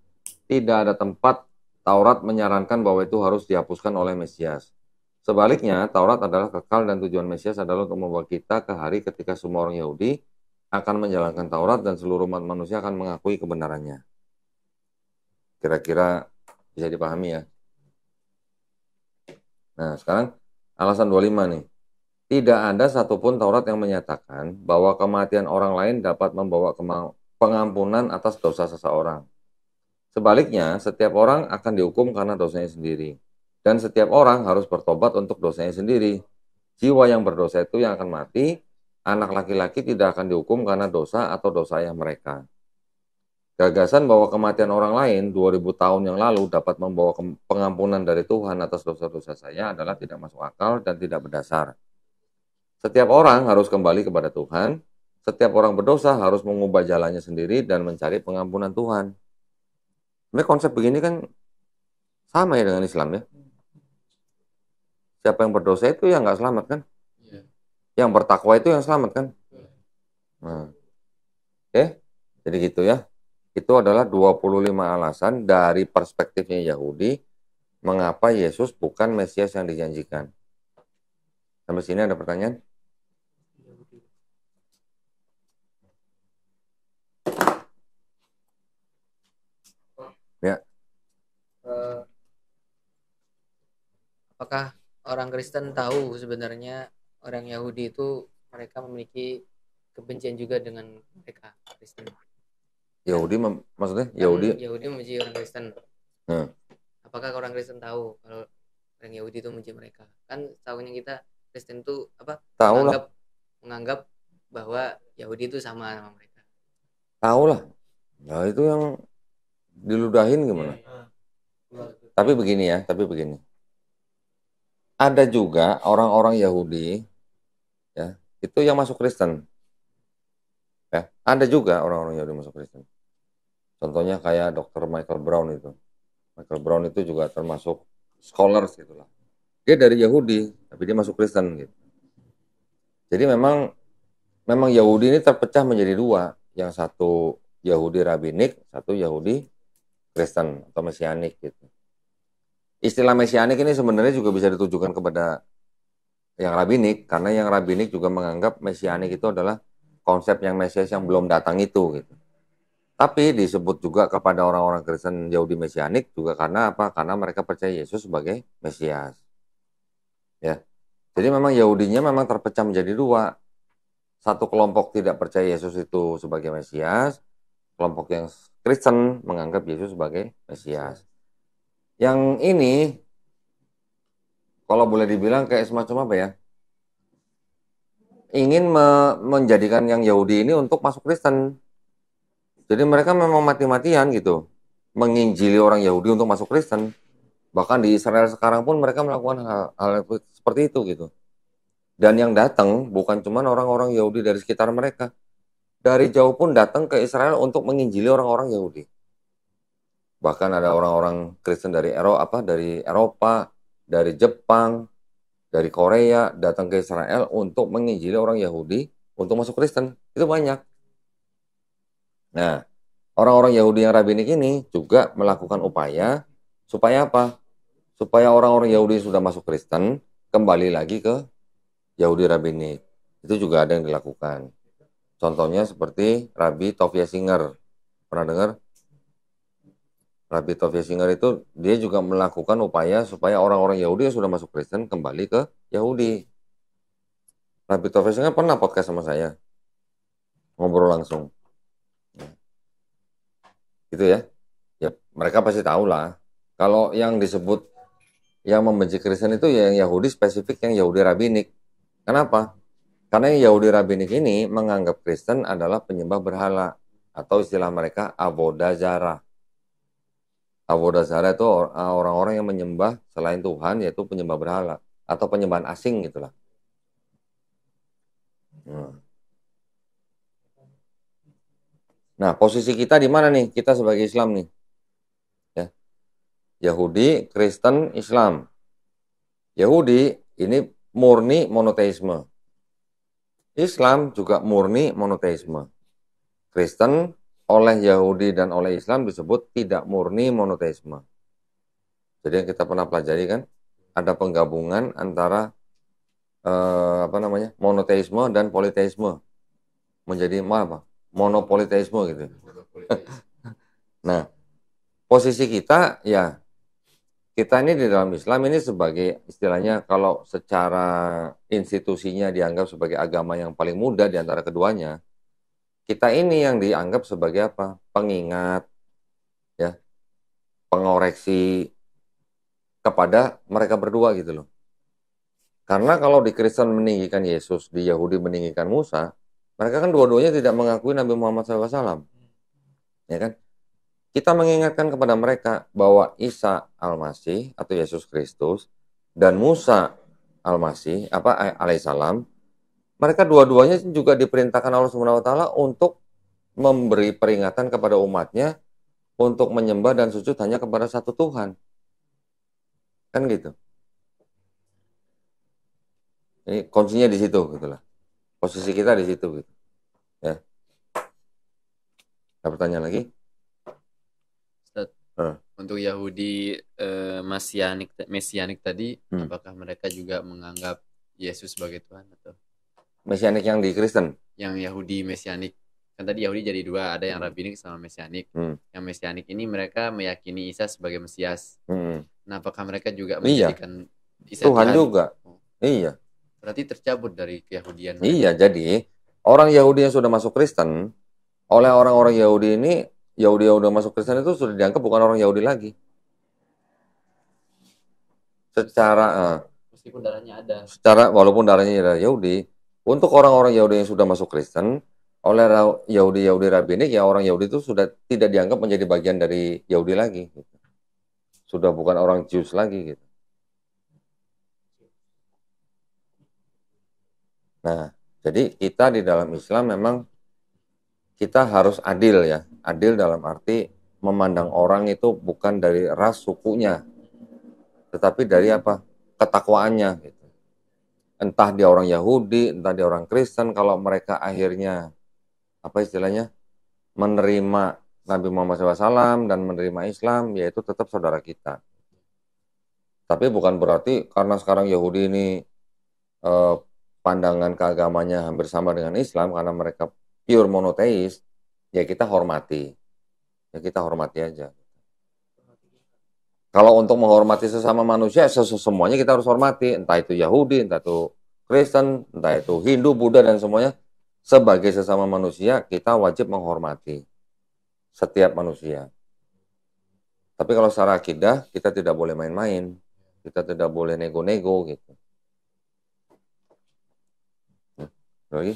tidak ada tempat Taurat menyarankan bahwa itu harus dihapuskan oleh Mesias. Sebaliknya, Taurat adalah kekal dan tujuan Mesias adalah untuk membawa kita ke hari ketika semua orang Yahudi akan menjalankan Taurat dan seluruh umat manusia akan mengakui kebenarannya. Kira-kira bisa dipahami ya. Nah, sekarang alasan 25 nih. Tidak ada satupun Taurat yang menyatakan bahwa kematian orang lain dapat membawa pengampunan atas dosa seseorang. Sebaliknya, setiap orang akan dihukum karena dosanya sendiri. Dan setiap orang harus bertobat untuk dosanya sendiri. Jiwa yang berdosa itu yang akan mati, anak laki-laki tidak akan dihukum karena dosa atau dosa ayah mereka. Gagasan bahwa kematian orang lain 2000 tahun yang lalu dapat membawa pengampunan dari Tuhan atas dosa-dosa saya adalah tidak masuk akal dan tidak berdasar. Setiap orang harus kembali kepada Tuhan, setiap orang berdosa harus mengubah jalannya sendiri dan mencari pengampunan Tuhan. Ini konsep begini kan sama ya dengan Islam ya. Siapa yang berdosa itu yang nggak selamat kan? Yang bertakwa itu yang selamat kan? Nah, oke, jadi gitu ya. Itu adalah 25 alasan dari perspektifnya Yahudi mengapa Yesus bukan Mesias yang dijanjikan. Sampai sini ada pertanyaan? Ya. Apakah orang Kristen tahu sebenarnya orang Yahudi itu mereka memiliki kebencian juga dengan mereka Kristen? Yahudi maksudnya Yahudi membenci orang Kristen. Apakah orang Kristen tahu kalau orang Yahudi itu membenci mereka? Kan tahunya kita Kristen itu menganggap bahwa Yahudi itu sama mereka. Tahu lah. Nah, itu yang diludahin gimana? Tapi begini. Ada juga orang-orang Yahudi ya, itu yang masuk Kristen. Ya, ada juga orang-orang Yahudi masuk Kristen. Contohnya kayak Dr. Michael Brown itu. Michael Brown itu juga termasuk scholars gitulah. Dia dari Yahudi, tapi dia masuk Kristen gitu. Jadi memang Yahudi ini terpecah menjadi dua. Yang satu Yahudi Rabinik, satu Yahudi Kristen atau Mesianik gitu. Istilah Mesianik ini sebenarnya juga bisa ditujukan kepada yang Rabinik, karena yang Rabinik juga menganggap Mesianik itu adalah konsep yang Mesias yang belum datang itu gitu. Tapi disebut juga kepada orang-orang Kristen Yahudi Mesianik juga karena apa? Karena mereka percaya Yesus sebagai Mesias. Ya. Jadi memang Yahudinya memang terpecah menjadi dua. Satu kelompok tidak percaya Yesus itu sebagai Mesias, kelompok yang Kristen menganggap Yesus sebagai Mesias. Yang ini, kalau boleh dibilang kayak semacam apa ya, ingin menjadikan yang Yahudi ini untuk masuk Kristen. Jadi mereka memang mati-matian gitu, menginjili orang Yahudi untuk masuk Kristen. Bahkan di Israel sekarang pun mereka melakukan hal seperti itu gitu. Dan yang datang bukan cuma orang-orang Yahudi dari sekitar mereka. Dari jauh pun datang ke Israel untuk menginjili orang-orang Yahudi. Bahkan ada orang-orang Kristen dari Eropa, dari Jepang, dari Korea datang ke Israel untuk menginjili orang Yahudi untuk masuk Kristen. Itu banyak. Nah, orang-orang Yahudi yang Rabinik ini juga melakukan upaya supaya apa? Supaya orang-orang Yahudi yang sudah masuk Kristen kembali lagi ke Yahudi Rabinik. Itu juga ada yang dilakukan. Contohnya seperti Rabbi Tovia Singer. Pernah dengar? Rabbi Tovia Singer itu dia juga melakukan upaya supaya orang-orang Yahudi yang sudah masuk Kristen kembali ke Yahudi. Rabbi Tovia Singer pernah podcast sama saya. Ngobrol langsung. Gitu ya. Ya, mereka pasti tahu lah. Kalau yang disebut yang membenci Kristen itu ya yang Yahudi spesifik, yang Yahudi Rabinik. Kenapa? Karena yang Yahudi Rabinik ini menganggap Kristen adalah penyembah berhala. Atau istilah mereka Avodah Zarah. Avodah Zarah itu orang-orang yang menyembah selain Tuhan, yaitu penyembah berhala. Atau penyembahan asing gitulah. Nah, posisi kita di mana nih? Kita sebagai Islam nih. Ya. Yahudi, Kristen, Islam. Yahudi ini murni monoteisme. Islam juga murni monoteisme. Kristen oleh Yahudi dan oleh Islam disebut tidak murni monoteisme. Jadi yang kita pernah pelajari kan, ada penggabungan antara monoteisme dan politeisme menjadi apa? Monopoliteisme gitu. Nah, posisi kita ya, kita ini di dalam Islam ini sebagai istilahnya kalau secara institusinya dianggap sebagai agama yang paling muda di antara keduanya, kita ini yang dianggap sebagai apa? Pengingat, ya, pengoreksi kepada mereka berdua gitu loh. Karena kalau di Kristen meninggikan Yesus, di Yahudi meninggikan Musa, mereka kan dua-duanya tidak mengakui Nabi Muhammad SAW. Ya kan? Kita mengingatkan kepada mereka bahwa Isa Al-Masih atau Yesus Kristus dan Musa Al-Masih alaihissalam, mereka dua-duanya juga diperintahkan Allah Subhanahu wa taala untuk memberi peringatan kepada umatnya untuk menyembah dan sujud hanya kepada satu Tuhan. Kan gitu. Ini kuncinya di situ gitulah. Posisi kita di situ gitu. Ya. Ada pertanyaan lagi? Ustaz, untuk Yahudi mesianik tadi, apakah mereka juga menganggap Yesus sebagai Tuhan atau? Mesianik yang di Kristen? Yang Yahudi mesianik. Kan tadi Yahudi jadi dua, ada yang rabbinik sama mesianik. Yang mesianik ini mereka meyakini Isa sebagai Mesias. Nah, apakah mereka juga menjadikan Isa Tuhan juga? Iya. Berarti tercabut dari keyahudian. Iya, jadi orang Yahudi yang sudah masuk Kristen, oleh orang-orang Yahudi ini, Yahudi yang sudah masuk Kristen itu sudah dianggap bukan orang Yahudi lagi. Secara meskipun darahnya ada. Walaupun darahnya ada Yahudi, untuk orang-orang Yahudi yang sudah masuk Kristen, oleh Yahudi rabbinik, ya orang Yahudi itu sudah tidak dianggap menjadi bagian dari Yahudi lagi. Gitu. Sudah bukan orang Jews lagi gitu. Nah, jadi kita di dalam Islam memang kita harus adil ya. Adil dalam arti memandang orang itu bukan dari ras sukunya, tetapi dari apa? Ketakwaannya gitu. Entah dia orang Yahudi, entah dia orang Kristen, kalau mereka akhirnya apa istilahnya menerima Nabi Muhammad SAW dan menerima Islam, yaitu tetap saudara kita. Tapi bukan berarti karena sekarang Yahudi ini pandangan keagamanya hampir sama dengan Islam karena mereka pure monoteis, ya kita hormati. Ya kita hormati aja. Kalau untuk menghormati sesama manusia, semuanya kita harus hormati. Entah itu Yahudi, entah itu Kristen, entah itu Hindu, Buddha, dan semuanya. Sebagai sesama manusia, kita wajib menghormati setiap manusia. Tapi kalau secara akidah, kita tidak boleh main-main. Kita tidak boleh nego-nego gitu. Lagi?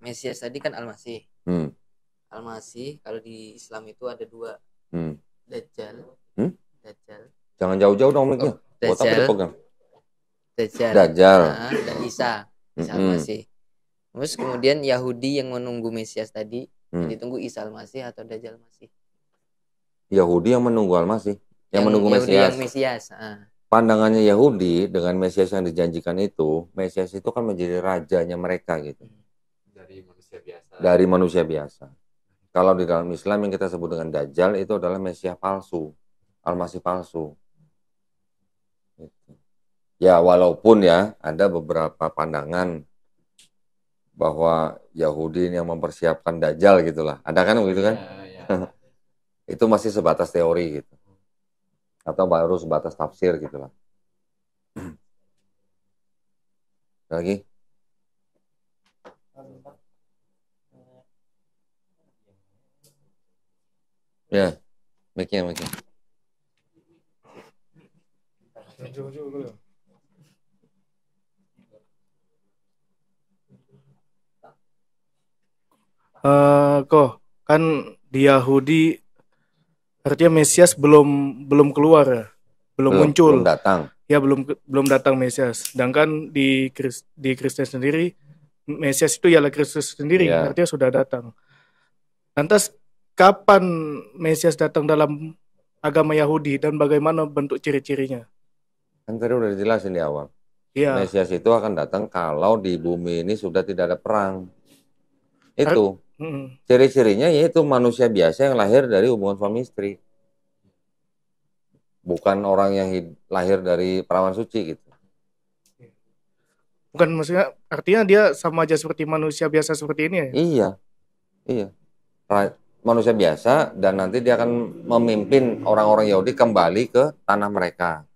Mesias tadi kan Al-Masih. Al-Masih kalau di Islam itu ada dua. Dajjal. Dajjal. Jangan jauh-jauh dong mic-nya. Dajjal. Dan Isa Al-Masih. Terus kemudian Yahudi yang menunggu Mesias tadi, yang ditunggu Isa Al-Masih atau Dajjal Masih? Yahudi yang menunggu Al-Masih, yang menunggu Mesias. Yang Mesias. Pandangannya Yahudi dengan Mesias yang dijanjikan itu, Mesias itu kan menjadi rajanya mereka gitu. Dari manusia biasa. Dari manusia biasa. Kalau di dalam Islam yang kita sebut dengan Dajjal itu adalah Mesias palsu, Al-Masih palsu. Gitu. Ya walaupun ya ada beberapa pandangan bahwa Yahudi ini yang mempersiapkan Dajjal gitulah. Ada kan begitu kan? Ya. Itu masih sebatas teori gitu. Atau baru sebatas tafsir gitulah. Lagi? Ya, mic-nya. Kok kan di Yahudi artinya Mesias belum keluar ya, belum muncul, belum datang. Ya belum datang Mesias. Sedangkan di Kristen sendiri Mesias itu ialah Kristus sendiri, ya. Artinya sudah datang. Lantas kapan Mesias datang dalam agama Yahudi dan bagaimana bentuk ciri-cirinya? Kan tadi udah dijelasin di awal. Ya. Mesias itu akan datang kalau di bumi ini sudah tidak ada perang. Itu ciri-cirinya yaitu manusia biasa yang lahir dari hubungan suami istri, bukan orang yang lahir dari perawan suci gitu. Bukan, maksudnya artinya dia sama aja seperti manusia biasa seperti ini ya? Iya. Manusia biasa, dan nanti dia akan memimpin orang-orang Yahudi kembali ke tanah mereka.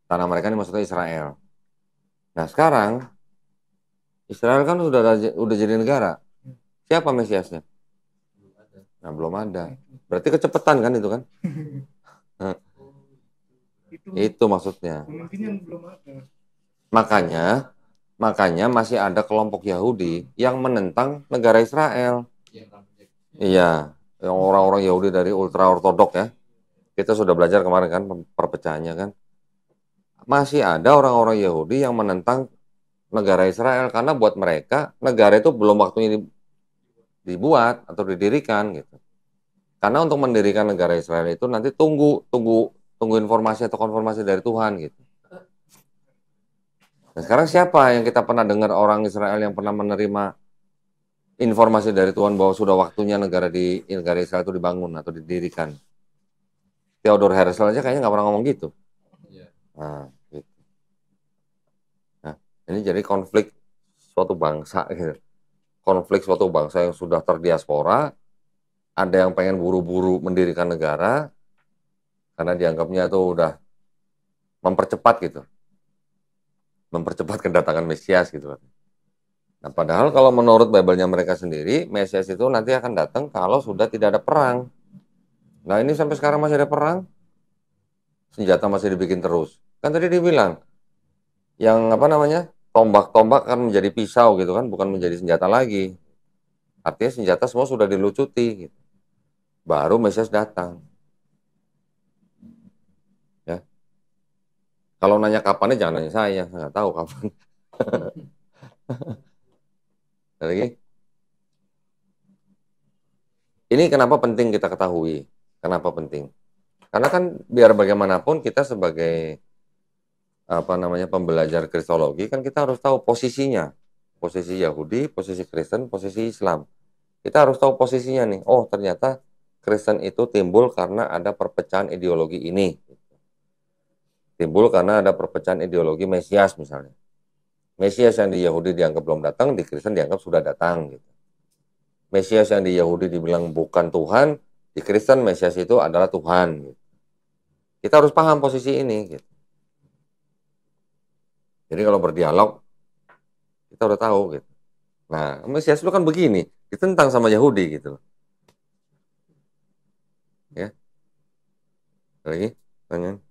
Tanah mereka ini maksudnya Israel. Nah sekarang Israel kan udah jadi negara. Siapa Mesiasnya? Nah belum ada. Berarti kecepatan kan itu kan? Itu maksudnya. Makanya masih ada kelompok Yahudi yang menentang negara Israel. Iya, yang orang-orang Yahudi dari ultra ortodok ya. Kita sudah belajar kemarin kan perpecahannya kan. Masih ada orang-orang Yahudi yang menentang negara Israel karena buat mereka negara itu belum waktunya dibuat atau didirikan gitu. Karena untuk mendirikan negara Israel itu nanti tunggu informasi atau konfirmasi dari Tuhan gitu. Nah, sekarang siapa yang kita pernah dengar orang Israel yang pernah menerima informasi dari Tuhan bahwa sudah waktunya negara Israel itu dibangun atau didirikan? Theodor Herzl aja kayaknya nggak pernah ngomong gitu. Nah, gitu. Nah, ini jadi konflik suatu bangsa gitu. Konflik suatu bangsa yang sudah terdiaspora, ada yang pengen buru-buru mendirikan negara karena dianggapnya itu udah mempercepat gitu. Mempercepat kedatangan Mesias gitu. Nah, padahal kalau menurut Bible-nya mereka sendiri, Mesias itu nanti akan datang kalau sudah tidak ada perang. Nah, ini sampai sekarang masih ada perang. Senjata masih dibikin terus. Kan tadi dibilang, yang tombak-tombak kan menjadi pisau gitu kan, bukan menjadi senjata lagi. Artinya senjata semua sudah dilucuti gitu. Baru Mesias datang. Ya. Kalau nanya kapannya jangan nanya saya nggak tahu kapan. Lagi. Ini kenapa penting kita ketahui? Kenapa penting? Karena kan biar bagaimanapun kita sebagai pembelajar kristologi kan kita harus tahu posisinya. Posisi Yahudi, posisi Kristen, posisi Islam. Kita harus tahu posisinya nih. Oh, ternyata Kristen itu timbul karena ada perpecahan ideologi ini. Timbul karena ada perpecahan ideologi Mesias misalnya. Mesias yang di Yahudi dianggap belum datang, di Kristen dianggap sudah datang gitu. Mesias yang di Yahudi dibilang bukan Tuhan, di Kristen Mesias itu adalah Tuhan gitu. Kita harus paham posisi ini gitu. Jadi kalau berdialog kita udah tahu gitu. Nah, Mesias itu kan begini, ditentang sama Yahudi gitu. Ya. Lagi tanya.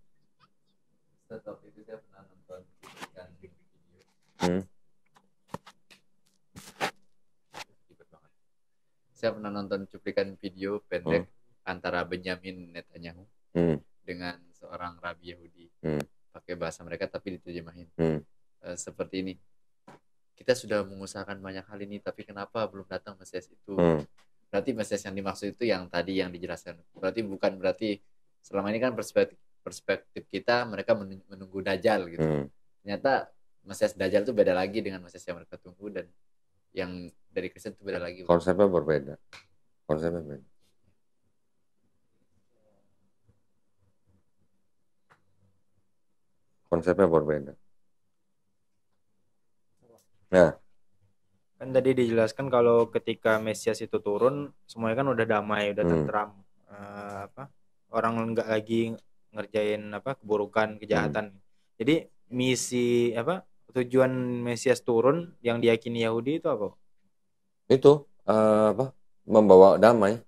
Waktu itu saya pernah nonton video. Saya pernah nonton cuplikan video pendek antara Benjamin Netanyahu dengan seorang rabi Yahudi. Pakai bahasa mereka tapi diterjemahin. Seperti ini. Kita sudah mengusahakan banyak hal ini, tapi kenapa belum datang Mesias itu? Berarti Mesias yang dimaksud itu yang tadi yang dijelaskan. Berarti selama ini kan perspektif kita mereka menunggu Dajjal gitu. Ternyata Mesias Dajjal itu beda lagi dengan Mesias yang mereka tunggu, dan yang dari Kristen itu beda lagi. Konsepnya berbeda. Konsepnya beda. Konsepnya berbeda. Nah, kan tadi dijelaskan kalau ketika Mesias itu turun semuanya kan udah damai, udah tentram, orang nggak lagi ngerjain keburukan, kejahatan. Jadi misi tujuan Mesias turun yang diyakini Yahudi itu apa? Itu membawa damai.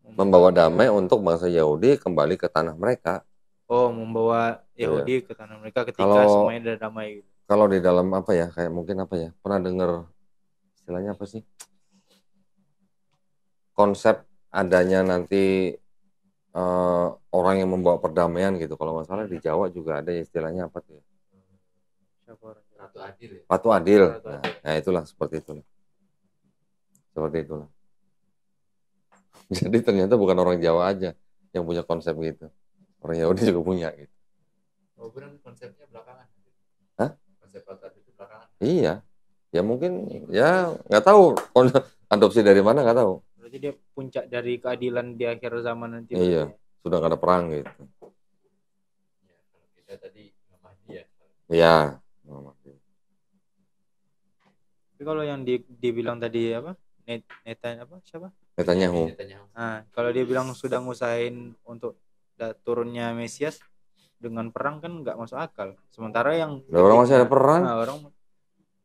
Membawa damai untuk bangsa Yahudi kembali ke tanah mereka. Oh, membawa Yahudi ke tanah mereka ketika semuanya udah damai gitu. Kalau di dalam kayak mungkin pernah dengar istilahnya apa sih? Konsep adanya nanti orang yang membawa perdamaian gitu. Kalau masalah di Jawa juga ada istilahnya apa tuh? Ratu Adil. Ya? Ratu Adil. Nah, itulah seperti itu. Seperti itulah. Jadi ternyata bukan orang Jawa aja yang punya konsep gitu. Orang Yahudi juga punya gitu. Oh, benar, konsepnya belakangan. Hah? Konsep Ratu Adil itu belakangan. Iya. Ya mungkin, ya nggak tahu adopsi dari mana, nggak tahu. Berarti dia puncak dari keadilan di akhir zaman nanti. Iya, sudah nggak ada perang gitu. Ya, kalau kita tadi Mahdi ya. Iya. Tapi kalau yang dibilang tadi apa? Siapa? Netanyahu. Nah, kalau dia bilang sudah ngusahain untuk turunnya Mesias dengan perang kan nggak masuk akal. Sementara yang orang masih ada perang.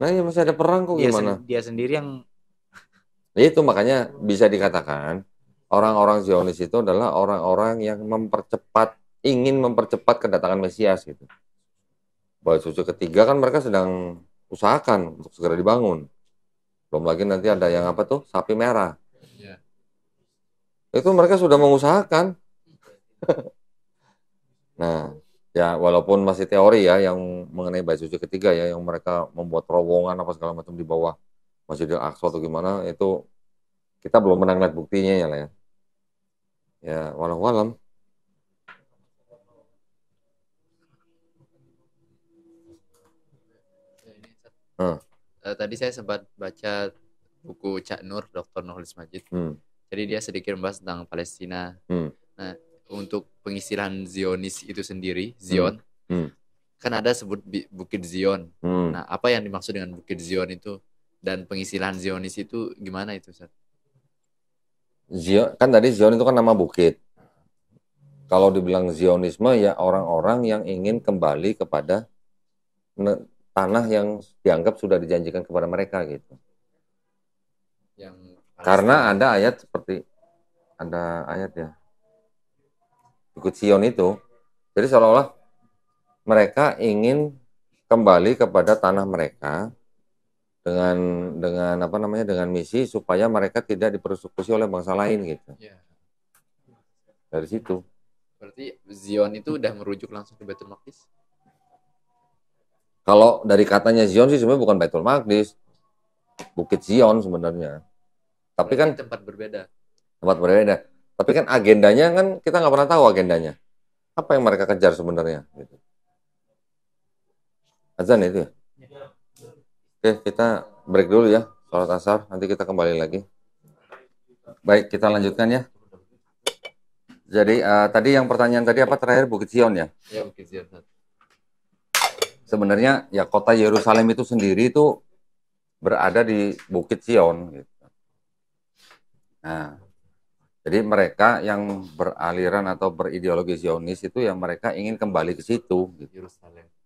Nah, ya masih ada perang kok gimana? Dia sendiri yang itu makanya bisa dikatakan orang-orang Zionis itu adalah orang-orang yang ingin mempercepat kedatangan Mesias gitu. Bait suci ketiga kan mereka sedang usahakan untuk segera dibangun. Belum lagi nanti ada yang apa tuh, sapi merah. Ya. Itu mereka sudah mengusahakan. Nah, ya walaupun masih teori ya yang mengenai bait suci ketiga ya, yang mereka membuat terowongan apa segala macam di bawah Masjidil Aqsa atau gimana, itu kita belum pernah lihat buktinya ya lah ya. Ya, walau-walam. Tadi saya sempat baca buku Cak Nur, Dr. Nurholis Majid. Jadi dia sedikit membahas tentang Palestina. Nah, untuk pengistilahan Zionis itu sendiri, Zion, kan ada sebut Bukit Zion. Nah, apa yang dimaksud dengan Bukit Zion itu? Dan pengistilahan Zionis itu gimana itu, Ustaz? Zion, kan tadi Zion itu kan nama bukit. Kalau dibilang Zionisme ya orang-orang yang ingin kembali kepada tanah yang dianggap sudah dijanjikan kepada mereka gitu. Karena ada ayat ya. Bukit Zion itu. Jadi seolah-olah mereka ingin kembali kepada tanah mereka dengan misi supaya mereka tidak dipersekusi oleh bangsa lain gitu. Ya. Dari situ. Berarti Zion itu udah merujuk langsung ke Baitul Maqdis? Kalau dari katanya Zion sih sebenarnya bukan Baitul Maqdis, Bukit Zion sebenarnya. Tapi kan tempat berbeda. Tempat berbeda. Tapi kan agendanya kan kita nggak pernah tahu agendanya. Apa yang mereka kejar sebenarnya? Gitu. Azan itu ya? Oke, kita break dulu ya, sholat asar. Nanti kita kembali lagi. Baik, kita lanjutkan ya. Jadi tadi yang pertanyaan tadi apa terakhir Bukit Zion ya? Ya, Bukit Zion. Sebenarnya ya kota Yerusalem itu sendiri itu berada di Bukit Zion. Gitu. Nah, jadi mereka yang beraliran atau berideologi Zionis itu yang mereka ingin kembali ke situ. Gitu.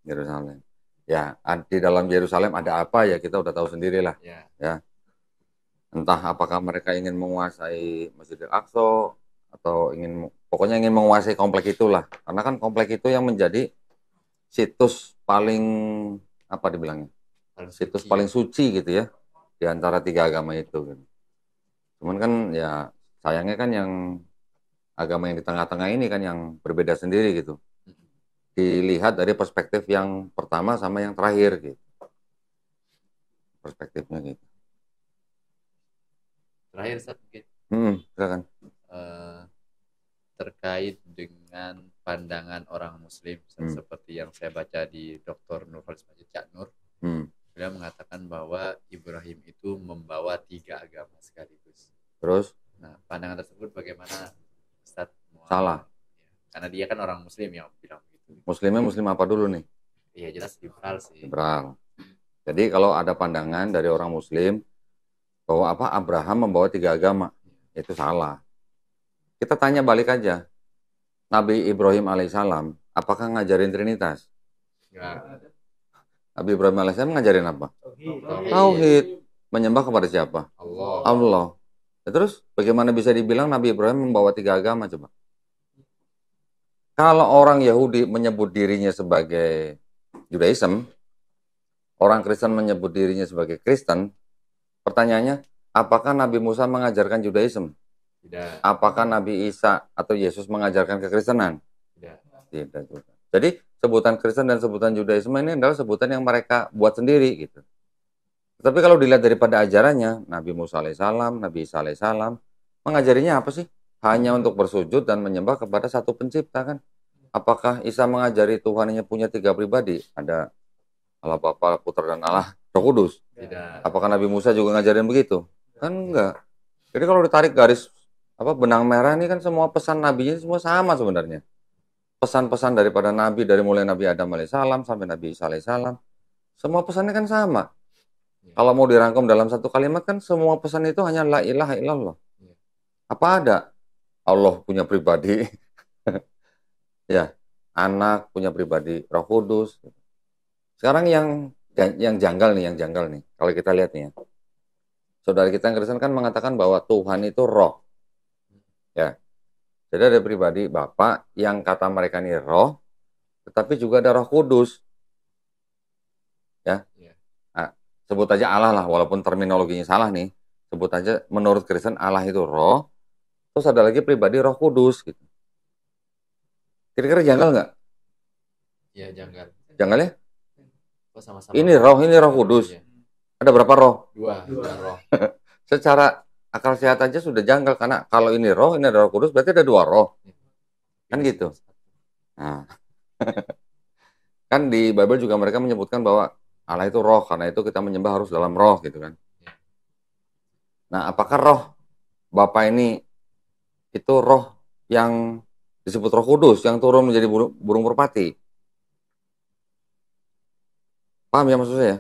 Yerusalem. Ya, di dalam Yerusalem ada apa ya kita udah tahu sendirilah. Ya. Entah apakah mereka ingin menguasai Masjidil Aqsa atau pokoknya ingin menguasai komplek itulah. Karena kan komplek itu yang menjadi situs paling apa dibilangnya? Situs paling suci gitu ya di antara tiga agama itu. Gitu. Cuman kan ya sayangnya kan yang agama yang di tengah-tengah ini kan yang berbeda sendiri gitu. Dilihat dari perspektif yang pertama sama yang terakhir gitu. Perspektifnya gitu. Terakhir sedikit. Silakan. Terkait dengan pandangan orang muslim seperti yang saya baca di Dr. Nurholis Majid Cak Nur. Beliau mengatakan bahwa Ibrahim itu membawa 3 agama sekaligus. Terus? Nah, pandangan tersebut bagaimana Ustaz? Salah. Karena dia kan orang muslim yang bilang gitu. Muslimnya muslim apa dulu nih? Iya, jelas liberal sih. Liberal. Jadi kalau ada pandangan dari orang muslim bahwa Abraham membawa 3 agama, itu salah. Kita tanya balik aja. Nabi Ibrahim alaihissalam apakah ngajarin Trinitas? Enggak. Nabi Ibrahim alaihissalam ngajarin apa? Tauhid. Menyembah kepada siapa? Allah. Ya, terus bagaimana bisa dibilang Nabi Ibrahim membawa 3 agama coba? Kalau orang Yahudi menyebut dirinya sebagai Judaism, orang Kristen menyebut dirinya sebagai Kristen, pertanyaannya, apakah Nabi Musa mengajarkan Judaism? Tidak. Apakah Nabi Isa atau Yesus mengajarkan kekristenan? Tidak. Tidak juga. Jadi sebutan Kristen dan sebutan Judaisme ini adalah sebutan yang mereka buat sendiri gitu. Tapi kalau dilihat daripada ajarannya, Nabi Musa alaihissalam, Nabi Isa alaihissalam, mengajarinya apa sih? Hanya untuk bersujud dan menyembah kepada satu pencipta kan? Apakah Isa mengajari Tuhan hanya punya 3 pribadi? Ada Allah Bapa, Putra dan Allah Roh Kudus? Tidak. Apakah Nabi Musa juga ngajarin begitu? Kan enggak. Jadi kalau ditarik garis benang merah ini kan semua pesan nabinya semua sama sebenarnya. Pesan-pesan daripada nabi dari mulai Nabi Adam alaihissalam sampai Nabi Isa alaihissalam, semua pesannya kan sama. Kalau mau dirangkum dalam satu kalimat kan semua pesan itu hanya la ilaha illallah. Apa ada Allah punya pribadi? Ya, anak punya pribadi, Roh Kudus. Sekarang yang janggal nih, Kalau kita lihat nih ya. Saudara kita yang Kristen kan mengatakan bahwa Tuhan itu roh. Ya. Jadi ada pribadi Bapa yang kata mereka ini roh, tetapi juga ada Roh Kudus. Ya. Nah, sebut aja Allah lah, walaupun terminologinya salah nih. Sebut aja menurut Kristen Allah itu roh, terus ada lagi pribadi Roh Kudus gitu. Kira-kira janggal nggak? Iya, janggal. Janggal ya? Oh, sama-sama. Ini Roh Kudus. Ya. Ada berapa roh? Dua roh. Secara akal sehat aja sudah janggal, karena kalau ini roh, ini ada Roh Kudus, berarti ada dua roh. Kan gitu. Nah. Kan di Bible juga mereka menyebutkan bahwa Allah itu roh, karena itu kita menyembah harus dalam roh gitu kan. Nah, apakah roh Bapa ini itu roh yang disebut Roh Kudus yang turun menjadi burung merpati? Paham ya maksud saya?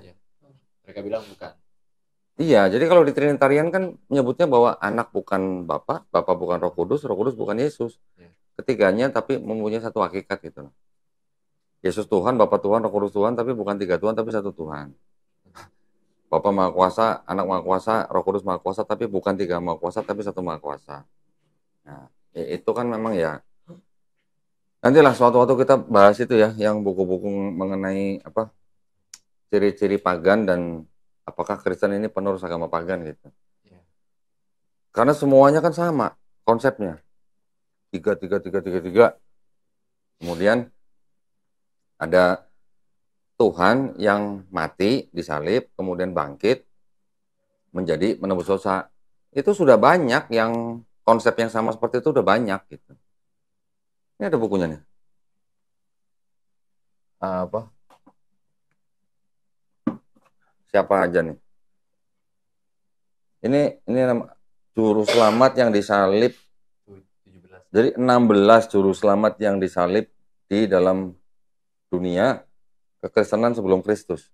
Mereka bilang bukan. Iya, jadi kalau di Trinitarian kan menyebutnya bahwa anak bukan Bapa, Bapa bukan Roh Kudus bukan Yesus. Ketiganya tapi mempunyai satu hakikat gitu. Yesus Tuhan, Bapa Tuhan, Roh Kudus Tuhan, tapi bukan tiga Tuhan tapi satu Tuhan. Bapa Maha Kuasa, Anak Maha Kuasa, Roh Kudus Maha Kuasa, tapi bukan tiga Maha Kuasa tapi satu Maha Kuasa. Nah, itu kan memang ya. Nantilah suatu waktu kita bahas itu ya, yang buku-buku mengenai ciri-ciri pagan dan apakah Kristen ini penerus agama pagan gitu. Karena semuanya kan sama konsepnya. Tiga. Kemudian ada Tuhan yang mati, disalib, kemudian bangkit menjadi penebus dosa. Itu sudah banyak yang konsep yang sama seperti itu udah banyak gitu. Ini ada bukunya nih. Siapa aja nih? Ini juru selamat yang disalib. 17. Jadi 16 juru selamat yang disalib di dalam dunia kekristenan sebelum Kristus.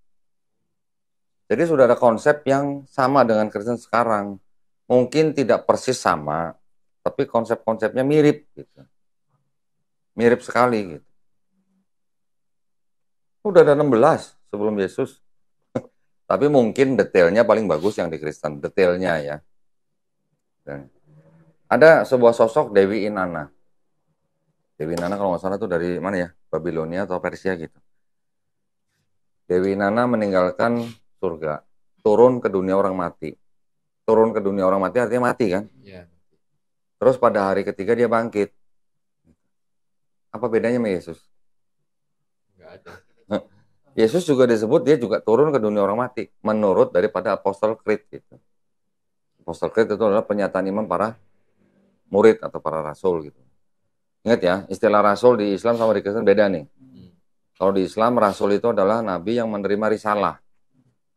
Jadi sudah ada konsep yang sama dengan Kristen sekarang. Mungkin tidak persis sama, tapi konsep-konsepnya mirip gitu. Mirip sekali gitu. Udah ada 16 sebelum Yesus. Tapi mungkin detailnya paling bagus yang di Kristen, detailnya ya. Dan ada sebuah sosok Dewi Inanna. Dewi Inanna kalau nggak salah itu dari mana ya? Babilonia atau Persia gitu. Dewi Inanna meninggalkan surga, turun ke dunia orang mati. Turun ke dunia orang mati artinya mati kan? Iya. Terus pada hari ketiga dia bangkit. Apa bedanya sama Yesus? Nggak ada. Yesus juga disebut dia juga turun ke dunia orang mati menurut daripada Apostle Creed gitu. Apostle Creed itu adalah pernyataan iman para murid atau para rasul gitu. Ingat ya, istilah rasul di Islam sama di Kristen beda nih. Kalau di Islam rasul itu adalah nabi yang menerima risalah.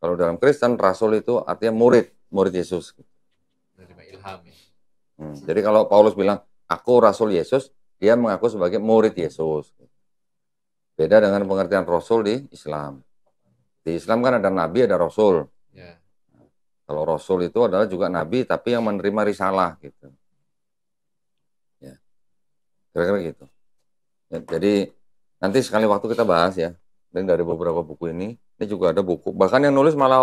Kalau dalam Kristen rasul itu artinya murid Yesus. Menerima ilham ya. Jadi kalau Paulus bilang aku rasul Yesus, dia mengaku sebagai murid Yesus. Beda dengan pengertian rasul di Islam. Di Islam kan ada nabi, ada rasul. Ya. Kalau rasul itu adalah juga nabi, tapi yang menerima risalah gitu. Ya, kira-kira gitu. Ya, jadi nanti sekali waktu kita bahas ya. Dan dari beberapa buku ini juga ada buku. Bahkan yang nulis malah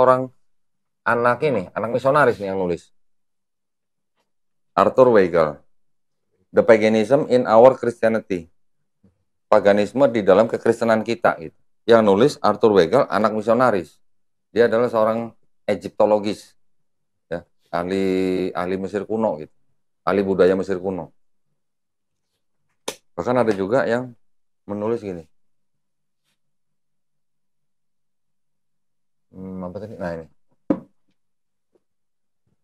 anak misionaris nih yang nulis. Arthur Weigel, The Paganism in Our Christianity. Paganisme di dalam kekristenan kita gitu. Yang nulis Arthur Weigel, anak misionaris. Dia adalah seorang Egyptologis. Ya, ahli Mesir kuno gitu. Ahli budaya Mesir kuno. Bahkan ada juga yang menulis gini. Apa tadi? Nah ini.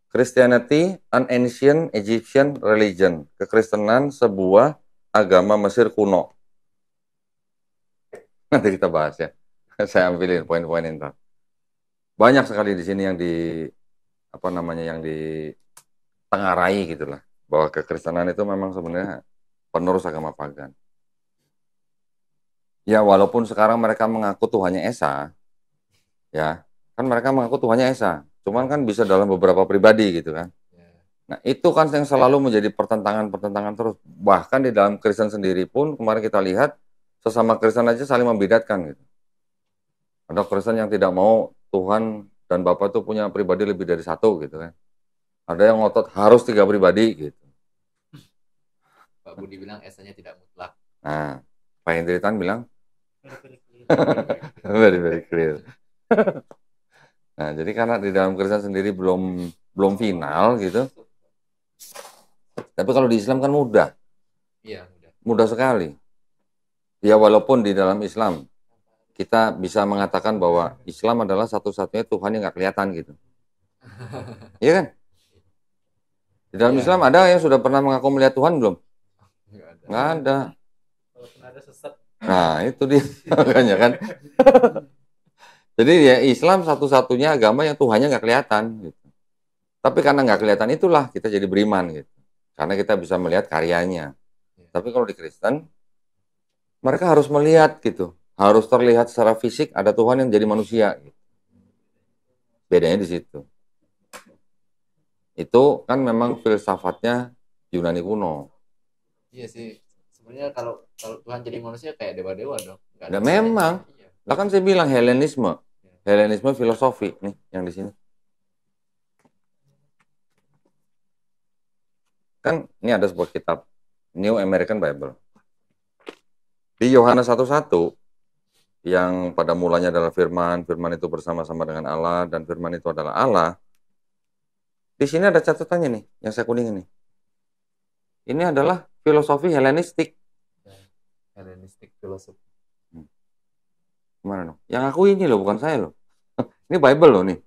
Christianity, an ancient Egyptian religion. Kekristenan sebuah agama Mesir kuno. Nanti kita bahas ya. Saya ambilin poin-poin itu. banyak sekali di sini yang di apa namanya yang ditengarai gitulah bahwa kekristenan itu memang sebenarnya penerus agama pagan. Ya walaupun sekarang mereka mengaku Tuhannya Esa, ya kan mereka mengaku Tuhannya Esa, cuman kan bisa dalam beberapa pribadi gitu kan. Nah itu kan yang selalu menjadi pertentangan terus. Bahkan di dalam Kristen sendiri pun kemarin kita lihat sesama Kristen aja saling membedakan gitu. Ada Kristen yang tidak mau Tuhan dan Bapa itu punya pribadi lebih dari satu gitu kan. Ada yang ngotot harus 3 pribadi gitu. Pak Budi bilang Esanya tidak mutlak. Nah, Pak Hendri Tan bilang very clear. Nah, jadi karena di dalam Kristen sendiri belum final gitu. Tapi kalau di Islam kan mudah. Iya, mudah. Mudah sekali. Ya walaupun di dalam Islam kita bisa mengatakan bahwa Islam adalah satu-satunya Tuhan yang nggak kelihatan gitu. Iya kan? Di dalam Islam ada yang sudah pernah mengaku melihat Tuhan belum? Nggak ada. Walaupun ada sesat. Nah, itu dia makanya kan. Jadi ya Islam satu-satunya agama yang Tuhannya nggak kelihatan gitu. Tapi karena nggak kelihatan itulah kita jadi beriman gitu. Karena kita bisa melihat karyanya. Tapi kalau di Kristen mereka harus melihat gitu. Harus terlihat secara fisik ada Tuhan yang jadi manusia gitu. Bedanya di situ. Itu kan memang filsafatnya Yunani kuno. Iya sih. Sebenarnya kalau Tuhan jadi manusia kayak dewa-dewa dong. Nah, memang. Lah kan saya bilang Helenisme. Helenisme filosofi nih yang di sini. Kan ini ada sebuah kitab New American Bible. Di Yohanes 1:1 yang pada mulanya adalah firman itu bersama-sama dengan Allah dan firman itu adalah Allah. Di sini ada catatannya nih, yang saya kuning ini. Ini adalah filosofi Helenistik. Helenistik filosofi. Gimana dong? Yang aku ini loh, bukan saya loh. Ini Bible loh nih.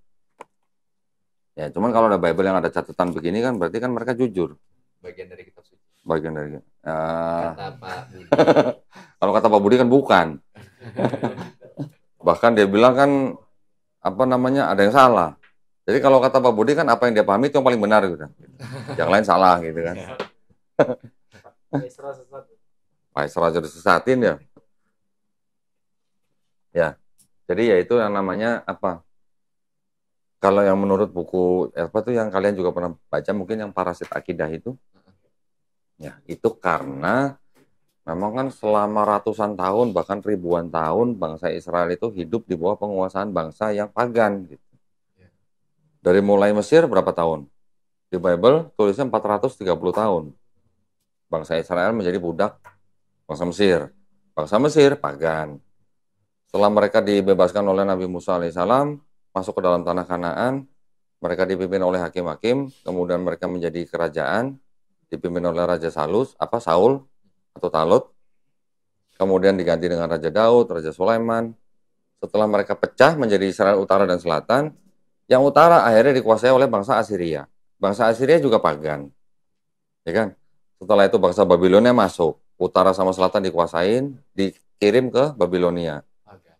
Ya, cuman kalau ada Bible yang ada catatan begini kan berarti kan mereka jujur. Bagian dari kitab suci. Bagian dari. Kata Pak Budi. Kalau kata Pak Budi kan bukan. Bahkan dia bilang kan apa namanya ada yang salah. Jadi kalau kata Pak Budi kan apa yang dia pahami itu yang paling benar gitu. Yang lain salah gitu kan. Pak Isra jadi sesatin ya. Ya. Jadi ya itu yang namanya apa? Kalau yang menurut buku apa tuh yang kalian juga pernah baca mungkin yang Parasit Akidah itu. Ya, itu karena memang kan selama ratusan tahun bahkan ribuan tahun bangsa Israel itu hidup di bawah penguasaan bangsa yang pagan gitu. Dari mulai Mesir berapa tahun? Di Bible tulisnya 430 tahun. Bangsa Israel menjadi budak bangsa Mesir. Bangsa Mesir pagan. Setelah mereka dibebaskan oleh Nabi Musa alaihissalam, masuk ke dalam tanah Kanaan, mereka dipimpin oleh hakim-hakim, kemudian mereka menjadi kerajaan, dipimpin oleh Raja Saul atau Talut, kemudian diganti dengan Raja Daud, Raja Sulaiman. Setelah mereka pecah menjadi Israel Utara dan Selatan, yang utara akhirnya dikuasai oleh bangsa Assyria. Bangsa Assyria juga pagan, ya kan? Setelah itu bangsa Babilonia masuk, utara sama selatan dikuasain, dikirim ke Babilonia.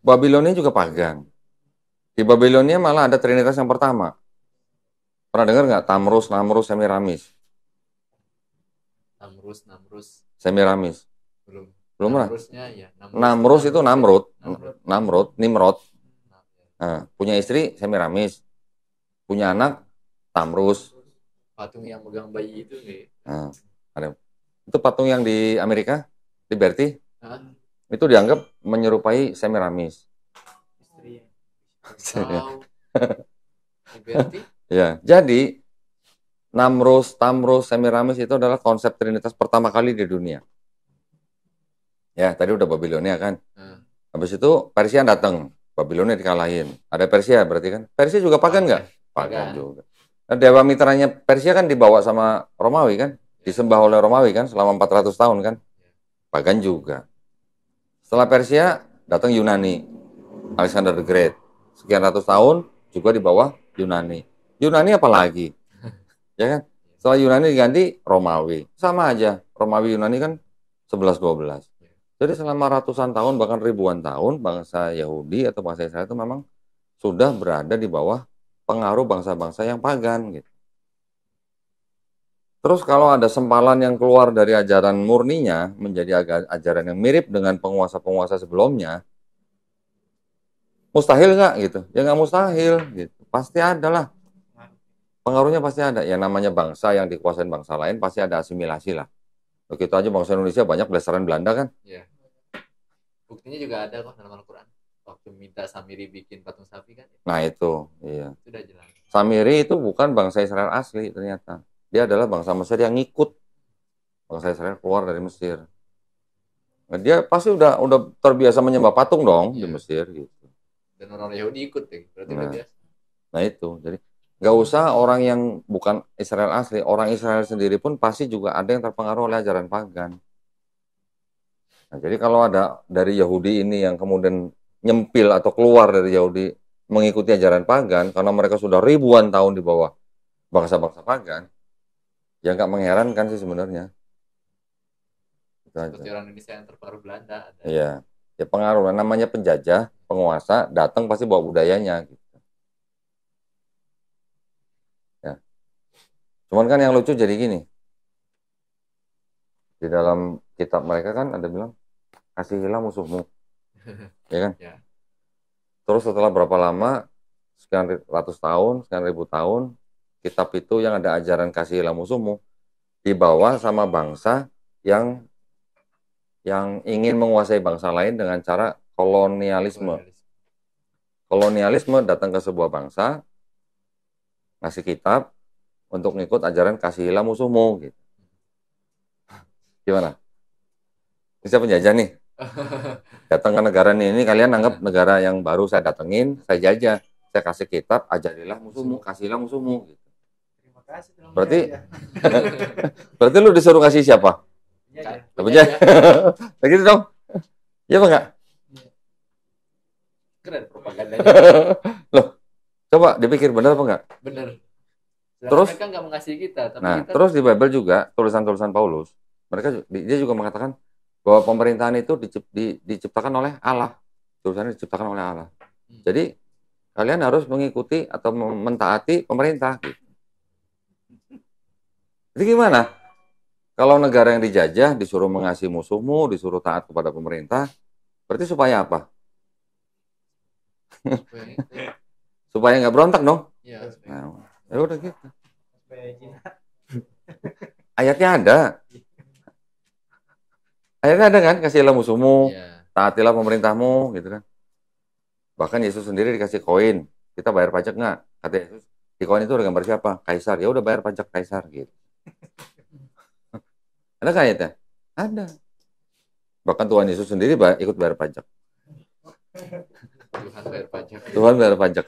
Babilonia juga pagan. Di Babilonia malah ada Trinitas yang pertama. Pernah dengar nggak? Tamrus, Namrus, Semiramis. Namrus. Semiramis. Belum pernah? Ya. Namrus itu Nimrod. Nah, punya istri Semiramis. Punya anak Tamrus. Patung yang megang bayi itu nih. Nah, ada. Itu patung yang di Amerika, Liberty. Itu dianggap menyerupai Semiramis. Liberty? Ya, jadi Namrus, Tamrus, Semiramis itu adalah konsep Trinitas pertama kali di dunia. Ya, tadi udah Babilonia kan. Habis itu Persia datang, Babilonia dikalahin. Ada Persia berarti kan? Persia juga pagan nggak? Pagan juga. Nah, dewa mitranya Persia kan dibawa sama Romawi kan? Disembah oleh Romawi kan selama 400 tahun kan? Pagan juga. Setelah Persia datang Yunani, Alexander the Great. Sekian ratus tahun juga di bawah Yunani. Yunani apa lagi? Ya kan? Setelah Yunani diganti Romawi. Sama aja. Romawi Yunani kan 11-12. Jadi selama ratusan tahun bahkan ribuan tahun bangsa Yahudi atau bangsa Israel itu memang sudah berada di bawah pengaruh bangsa-bangsa yang pagan gitu. Terus kalau ada sempalan yang keluar dari ajaran murninya menjadi ajaran yang mirip dengan penguasa-penguasa sebelumnya, mustahil nggak gitu? Ya nggak mustahil gitu. Pasti ada lah. Pengaruhnya pasti ada. Yang namanya bangsa yang dikuasain bangsa lain pasti ada asimilasi lah. Begitu aja bangsa Indonesia banyak belasaran Belanda kan? Iya. Buktinya juga ada kok dalam Al-Quran. Waktu minta Samiri bikin patung sapi kan? Nah itu, iya. Sudah jelas. Samiri itu bukan bangsa Israel asli ternyata. Dia adalah bangsa Mesir yang ngikut bangsa Israel keluar dari Mesir. Nah, dia pasti udah terbiasa menyembah patung dong di Mesir gitu. Dan orang Yahudi ikut deh, berarti udah biasa. Nah itu, jadi nggak usah orang yang bukan Israel asli, orang Israel sendiri pun pasti juga ada yang terpengaruh oleh ajaran pagan. Nah, jadi kalau ada dari Yahudi ini yang kemudian nyempil atau keluar dari Yahudi mengikuti ajaran pagan karena mereka sudah ribuan tahun di bawah bangsa-bangsa pagan, ya nggak mengherankan sih sebenarnya. Seperti orang Indonesia yang terpengaruh Belanda. Iya, ya pengaruh. Namanya penjajah, penguasa, datang pasti bawa budayanya. Gitu. Ya. Cuman kan yang lucu jadi gini. Di dalam kitab mereka kan ada bilang, kasihilah musuhmu. Ya kan? Ya. Terus setelah berapa lama, sekian ratus tahun, sekian ribu tahun, kitab itu yang ada ajaran kasihilah musuhmu dibawa sama bangsa yang ingin menguasai bangsa lain dengan cara kolonialisme. Kolonialisme datang ke sebuah bangsa, ngasih kitab untuk ngikut ajaran kasihilah musuhmu. Gitu. Gimana? Bisa penjajah nih. Datang ke negara ini kalian anggap negara yang baru saya datengin, saya jajah. Saya kasih kitab, ajarilah musuhmu, kasihilah musuhmu. Gitu. Terima kasih. Berarti lu disuruh kasih siapa? Penjajah. Begitu dong. Iya apa enggak? Keren propagandanya. Loh, coba dipikir benar apa enggak? Benar. Terus mereka nggak mengasihi kita, tapi kita... terus di Bible juga tulisan-tulisan Paulus, dia juga mengatakan bahwa pemerintahan itu diciptakan oleh Allah. Tulisannya diciptakan oleh Allah. Jadi kalian harus mengikuti atau mentaati pemerintah. Gitu. Jadi gimana? Kalau negara yang dijajah disuruh mengasihi musuhmu, disuruh taat kepada pemerintah, berarti supaya apa? Supaya nggak berontak dong. Ya, ya udah gitu. Ayatnya ada. Ayatnya ada kan, kasihilah musuhmu, taatilah pemerintahmu, gitu kan. Bahkan Yesus sendiri dikasih koin, kita bayar pajak nggak? Kata Yesus, di koin itu udah gambar siapa? Kaisar. Ya udah bayar pajak Kaisar, gitu. Ada kan ayatnya? Ada. Bahkan Tuhan Yesus sendiri ikut bayar pajak. Tuhan bayar pajak. Tuhan bayar pajak.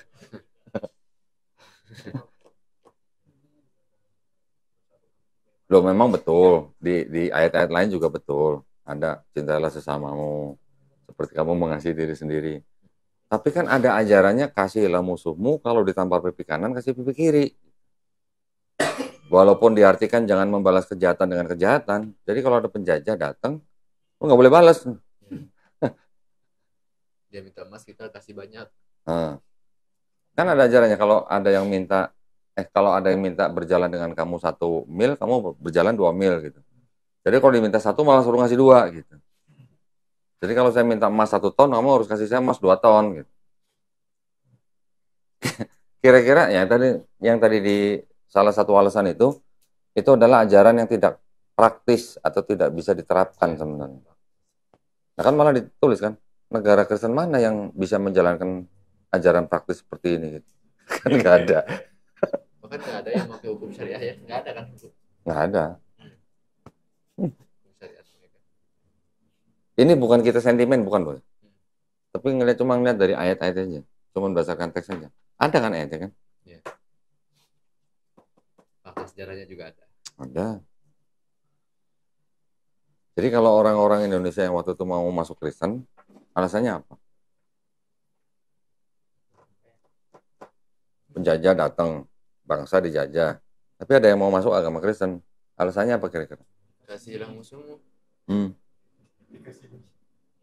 Loh memang betul. Di ayat-ayat lain juga betul. Ada cintailah sesamamu. Seperti kamu mengasihi diri sendiri. Tapi kan ada ajarannya kasihilah musuhmu. Kalau ditampar pipi kanan, kasih pipi kiri. Walaupun diartikan jangan membalas kejahatan dengan kejahatan. Jadi kalau ada penjajah datang, lu nggak boleh balas. Dia minta emas, kita kasih banyak. Kan ada ajarannya kalau ada yang minta berjalan dengan kamu 1 mil, kamu berjalan 2 mil gitu. Jadi kalau diminta 1 malah suruh ngasih 2 gitu. Jadi kalau saya minta emas 1 ton, kamu harus kasih saya emas 2 ton gitu. Kira-kira ya yang tadi di salah satu alasan itu adalah ajaran yang tidak praktis atau tidak bisa diterapkan sebenarnya. Nah kan malah ditulis kan, negara Kristen mana yang bisa menjalankan ajaran praktis seperti ini gitu. Kan nggak ada. Bahkan nggak ada yang pakai hukum syariah ya, nggak ada kan? Nggak ada. Ini bukan kita sentimen, bukan Boy. Tapi cuma ngeliat dari ayat-ayat aja, cuma berdasarkan teks aja. Ada kan ayatnya kan? Iya. Fakta sejarahnya juga ada. Ada. Jadi kalau orang-orang Indonesia yang waktu itu mau masuk Kristen, alasannya apa? Penjajah datang, bangsa dijajah. Tapi ada yang mau masuk agama Kristen. Alasannya apa kira-kira? Kasihilah musuhmu.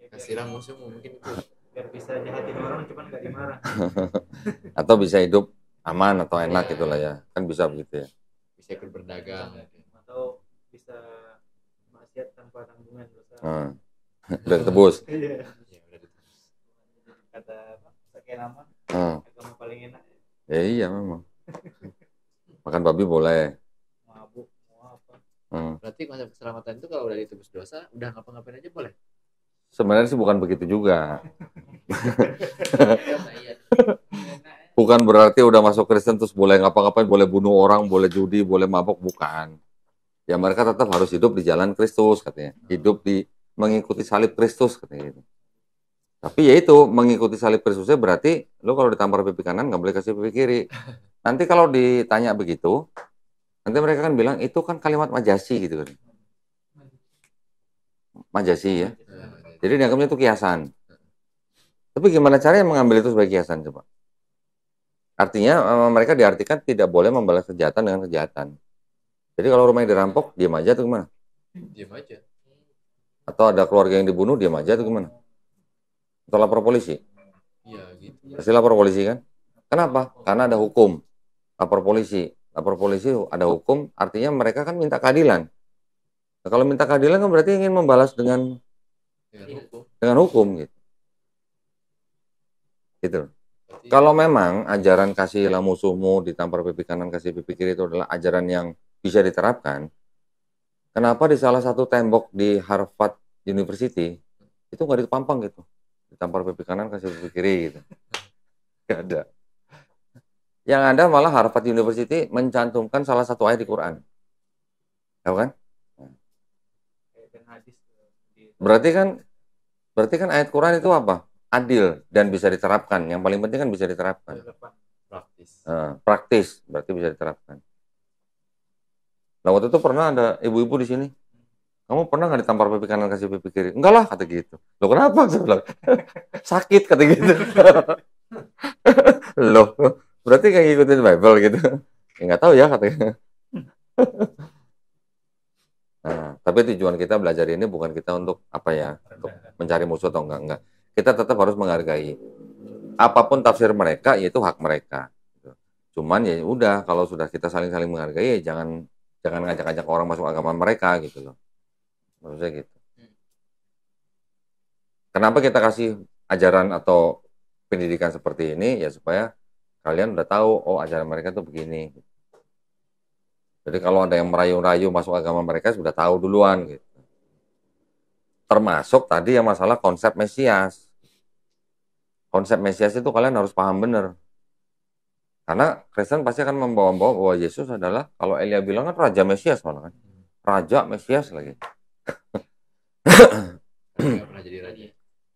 Kasihilah musuhmu mungkin itu. biar bisa jahatin orang cuman nggak dimarah. Atau bisa hidup aman atau enak gitulah ya, kan bisa begitu ya. Bisa ikut berdagang atau bisa maksiat tanpa tanggungan dosa. Udah ditebus. Iya. Kata pakai nama agama paling enak. Ya iya memang. Makan babi boleh. Mabuk mau apa? Berarti konsep keselamatan itu kalau udah ditebus dosa, udah ngapa-ngapain aja boleh? Sebenarnya sih bukan begitu juga. Bukan berarti udah masuk Kristen terus boleh ngapa-ngapain, boleh bunuh orang, boleh judi, boleh mabok, bukan. Ya mereka tetap harus hidup di jalan Kristus katanya. Hidup di mengikuti salib Kristus katanya gitu. Tapi ya itu mengikuti salib Kristusnya berarti lo kalau ditampar pipi kanan nggak boleh kasih pipi kiri. Nanti kalau ditanya begitu, nanti mereka kan bilang itu kan kalimat majasi gitu kan. Majasi ya. Jadi dianggapnya itu kiasan. Tapi gimana caranya mengambil itu sebagai kiasan coba? Artinya mereka diartikan tidak boleh membalas kejahatan dengan kejahatan. Jadi kalau rumahnya dirampok, diam aja tuh gimana? Diam aja. Atau ada keluarga yang dibunuh, diam aja tuh gimana? Atau lapor polisi? Iya gitu. Pasti lapor polisi kan? Kenapa? Karena ada hukum. Lapor polisi. Lapor polisi ada hukum, artinya mereka kan minta keadilan. Nah, kalau minta keadilan kan berarti ingin membalas dengan hukum gitu. Gitu. Kalau memang ajaran kasihilah musuhmu, ditampar pipi kanan, kasih pipi kiri itu adalah ajaran yang bisa diterapkan, kenapa di salah satu tembok di Harvard University itu nggak dipampang gitu, ditampar pipi kanan, kasih pipi kiri gitu? Nggak ada. Yang ada malah Harvard University mencantumkan salah satu ayat di Quran. Tahu kan? Berarti kan ayat Quran itu apa? Adil dan bisa diterapkan. Yang paling penting kan bisa diterapkan. Praktis. Praktis berarti bisa diterapkan. Nah waktu itu pernah ada ibu-ibu di sini. Kamu pernah nggak ditampar pipi kanan kasih pipi kiri? Enggak lah kata gitu. Loh kenapa? Saya bilang sakit kata gitu. Loh berarti kayak ngikutin Bible gitu. Ya, nggak tahu ya katanya. Nah, tapi tujuan kita belajar ini bukan kita untuk apa ya, untuk mencari musuh atau enggak. Kita tetap harus menghargai. Apapun tafsir mereka, yaitu hak mereka. Cuman ya udah, kalau sudah kita saling-saling menghargai, ya jangan ngajak-ngajak orang masuk agama mereka gitu loh. Maksudnya gitu. Kenapa kita kasih ajaran atau pendidikan seperti ini? Ya supaya kalian udah tahu, oh ajaran mereka tuh begini. Jadi kalau ada yang merayu-rayu masuk agama mereka, sudah tahu duluan gitu. Termasuk tadi yang masalah konsep Mesias. Konsep Mesias itu kalian harus paham benar. Karena Kristen pasti akan membawa-bawa bahwa Yesus adalah, kalau Elia bilang kan Raja Mesias malah kan. Raja Mesias lagi. Pernah jadi raja.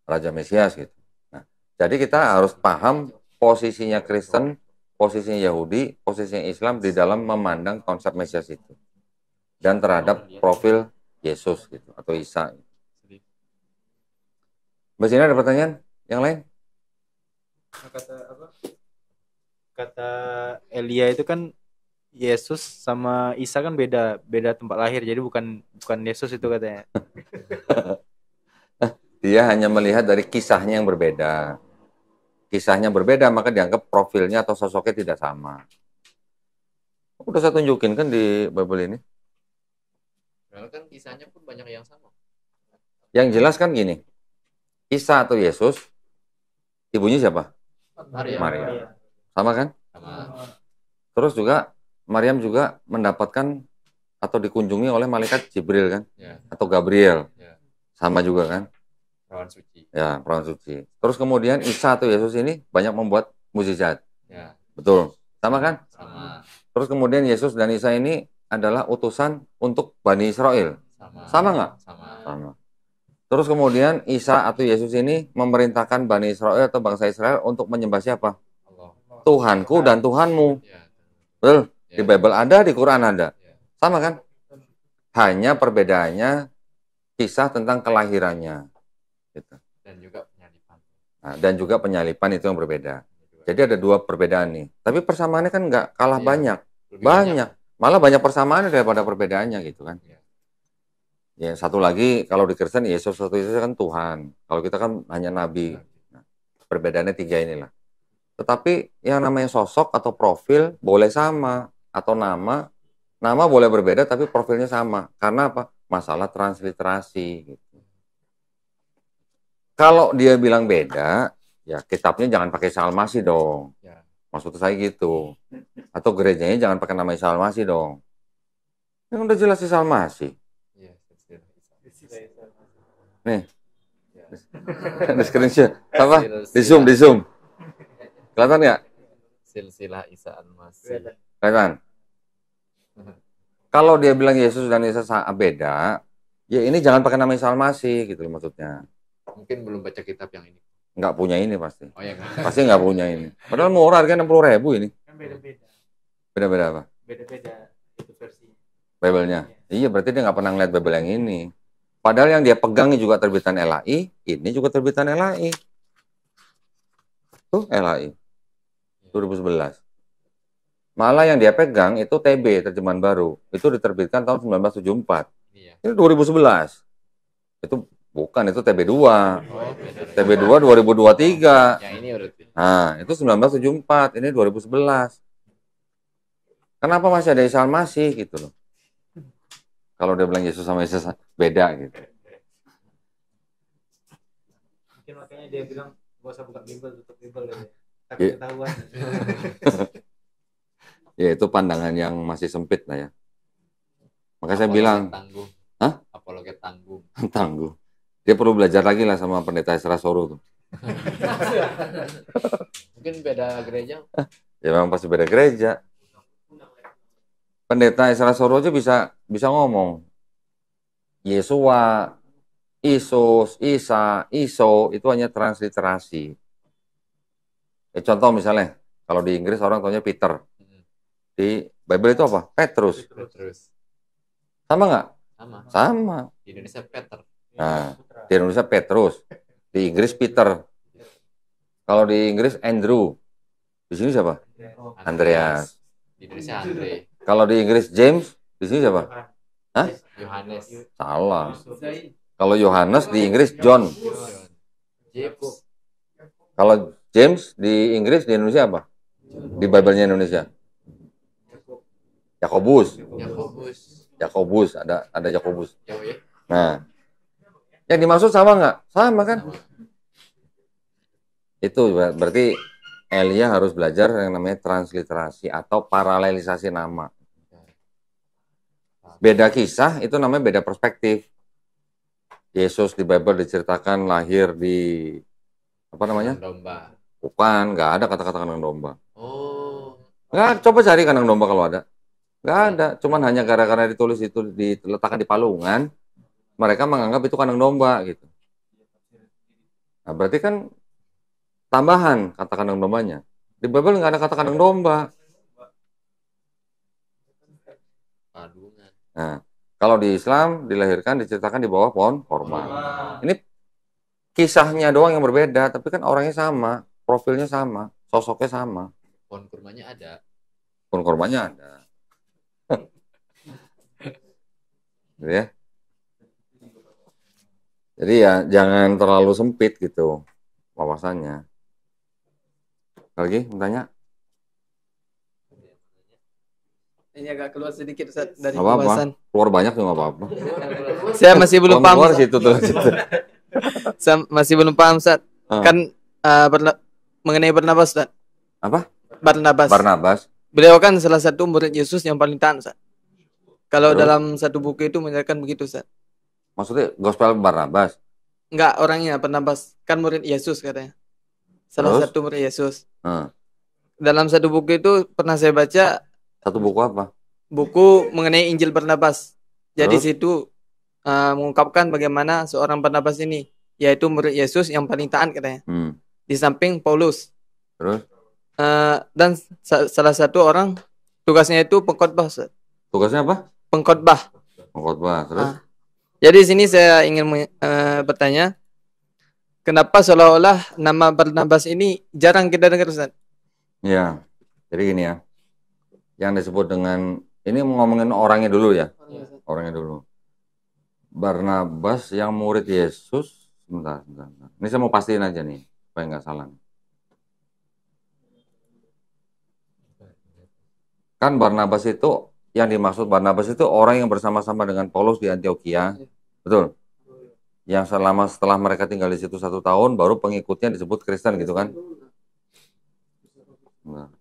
Raja Mesias gitu. Nah, jadi kita harus paham posisinya Kristen, posisinya Yahudi, posisinya Islam di dalam memandang konsep Mesias itu. Dan terhadap profil Yesus gitu, atau Isa. Mbak Sina ada pertanyaan yang lain? Kata Elia itu kan Yesus sama Isa kan beda tempat lahir, jadi bukan Yesus itu katanya. Dia hanya melihat dari kisahnya yang berbeda. Kisahnya berbeda, maka dianggap profilnya atau sosoknya tidak sama. Udah saya tunjukin kan di Bible ini. Padahal kan kisahnya pun banyak yang sama. Yang jelas kan gini, Isa atau Yesus, ibunya siapa? Maria. Sama kan? Sama. Terus juga Maryam juga mendapatkan atau dikunjungi oleh malaikat Jibril kan? Ya. Atau Gabriel. Ya. Sama juga kan? Perawan suci. Ya, perawan suci. Terus kemudian Isa atau Yesus ini banyak membuat mukjizat. Ya. Betul. Sama kan? Sama. Terus kemudian Yesus dan Isa ini adalah utusan untuk Bani Israel. Sama nggak? Sama. Terus kemudian Isa atau Yesus ini memerintahkan Bani Israel atau bangsa Israel untuk menyembah siapa? Allah. Tuhanku dan Tuhanmu. Ya. Betul. Di Bible ada, di Quran ada. Sama kan? Hanya perbedaannya kisah tentang kelahirannya. Gitu. Dan juga penyalipan. Nah, dan juga penyalipan itu yang berbeda. Jadi ada dua perbedaan nih. Tapi persamaannya kan nggak kalah banyak. Banyak. Malah banyak persamaan daripada perbedaannya gitu kan. Ya, satu lagi kalau di Kristen Yesus kan Tuhan. Kalau kita kan hanya nabi. Nah, Perbedaannya 3 inilah. Tetapi yang namanya sosok atau profil boleh sama, atau nama boleh berbeda tapi profilnya sama. Karena apa? Masalah transliterasi gitu. Kalau dia bilang beda, ya kitabnya jangan pakai Isa Al-Masih dong. Ya. Maksud saya gitu. Atau gerejanya jangan pakai nama Isa Al-Masih dong. Yang udah jelas Isa Al-Masih. Nih. Di screenshot. Apa? Di zoom. Kelihatan nggak? Silsilah Isa Al-Masih. Kelihatan? Kalau dia bilang Yesus dan Isa beda, ya ini jangan pakai nama Isa Al-Masih gitu maksudnya. Mungkin belum baca kitab yang ini. Nggak punya ini pasti. Oh ya, pasti nggak punya ini. Padahal murah, harganya 60.000 ini. Kan beda-beda. Beda-beda apa? Beda-beda itu versi. Bible-nya. Iya, berarti dia nggak pernah ngeliat Bible yang ini. Padahal yang dia pegang juga terbitan LAI, ini juga terbitan LAI. Tuh LAI. 2011. Malah yang dia pegang itu TB, terjemahan baru. Itu diterbitkan tahun 1974. Iya. Ini 2011. Itu bukan, itu TB2. TB2 2023. Yang ini berarti. Nah, itu 1974, ini 2011. Kenapa masih ada Isa Al-Masih gitu loh. Kalau dia bilang Yesus sama Yesus beda gitu. Mungkin makanya dia bilang gak usah buka Bible, tutup Bible ya. Takut ketahuan. Ya itu pandangan yang masih sempit lah ya. Makanya saya bilang, tangguh. Hah? Apologet tangguh. Tangguh. Dia perlu belajar lagi lah sama pendeta Esra Soro tuh. Mungkin beda gereja. Ya memang pasti beda gereja. Pendeta Esra Soro aja bisa ngomong. Yesua, Isus, Isa, Iso itu hanya transliterasi. Contoh misalnya, kalau di Inggris orang taunya Peter. Di Bible itu apa? Petrus. Sama nggak? Sama. Di Indonesia Peter. Nah, di Indonesia Petrus. Di Inggris Peter. Kalau di Inggris Andrew. Di sini siapa? Andreas. Di Indonesia Andre. Kalau di Inggris James. Di sini siapa? Hah? Yohanes. Salah. Kalau Yohanes di Inggris John. Kalau James di Inggris, di Indonesia apa? Di Bible-nya Indonesia. Yakobus, ada Yakobus. Nah, yang dimaksud sama nggak? Sama kan? Itu berarti Elia harus belajar yang namanya transliterasi atau paralelisasi nama. Beda kisah itu namanya beda perspektif. Yesus di Bible diceritakan lahir di apa namanya? Domba. Bukan, nggak ada kata-kata kandang domba. Oh. Nggak, coba cari kandang domba kalau ada. Nggak ada, cuman hanya gara-gara ditulis itu diletakkan di palungan, mereka menganggap itu kandang domba gitu. Nah, berarti kan tambahan kata kandang dombanya. Di Bible nggak ada kata kandang domba. Nah, kalau di Islam dilahirkan, diceritakan di bawah pohon korma. Ini kisahnya doang yang berbeda, tapi kan orangnya sama, profilnya sama, sosoknya sama. Pohon kurmanya ada. Pohon kormanya ada. Gitu ya. Jadi ya jangan terlalu sempit gitu wawasannya. Lagi bertanya? Ini agak keluar sedikit Ustaz, dari pembahasan. Keluar banyak tuh nggak apa-apa. Saya masih belum paham. Keluar situ tuh. Saya masih belum paham Ustaz. Kan mengenai Barnabas Ustaz. Apa? Barnabas. Beliau kan salah satu murid Yesus yang paling taat Ustaz. Kalau dalam satu buku itu menyatakan begitu Ustaz. Maksudnya Gospel Barnabas? Enggak, orangnya Barnabas kan murid Yesus katanya. Salah satu murid Yesus. Dalam satu buku itu pernah saya baca. Satu buku apa? Buku mengenai Injil Barnabas. Jadi situ mengungkapkan bagaimana seorang Barnabas ini, yaitu murid Yesus yang paling taat katanya. Di samping Paulus. Terus? Dan salah satu orang tugasnya itu pengkhotbah. Tugasnya apa? Pengkhotbah. Terus? Jadi sini saya ingin bertanya, kenapa seolah-olah nama Barnabas ini jarang kita dengar Ustaz? Ya, jadi gini ya. Yang disebut dengan, ini ngomongin orangnya dulu ya. Orangnya dulu. Barnabas yang murid Yesus, sebentar. Ini saya mau pastiin aja nih, supaya nggak salah. Kan Barnabas itu, yang dimaksud Barnabas itu orang yang bersama-sama dengan Paulus di Antioquia. Betul? Yang setelah mereka tinggal di situ 1 tahun, baru pengikutnya disebut Kristen gitu kan? Nah.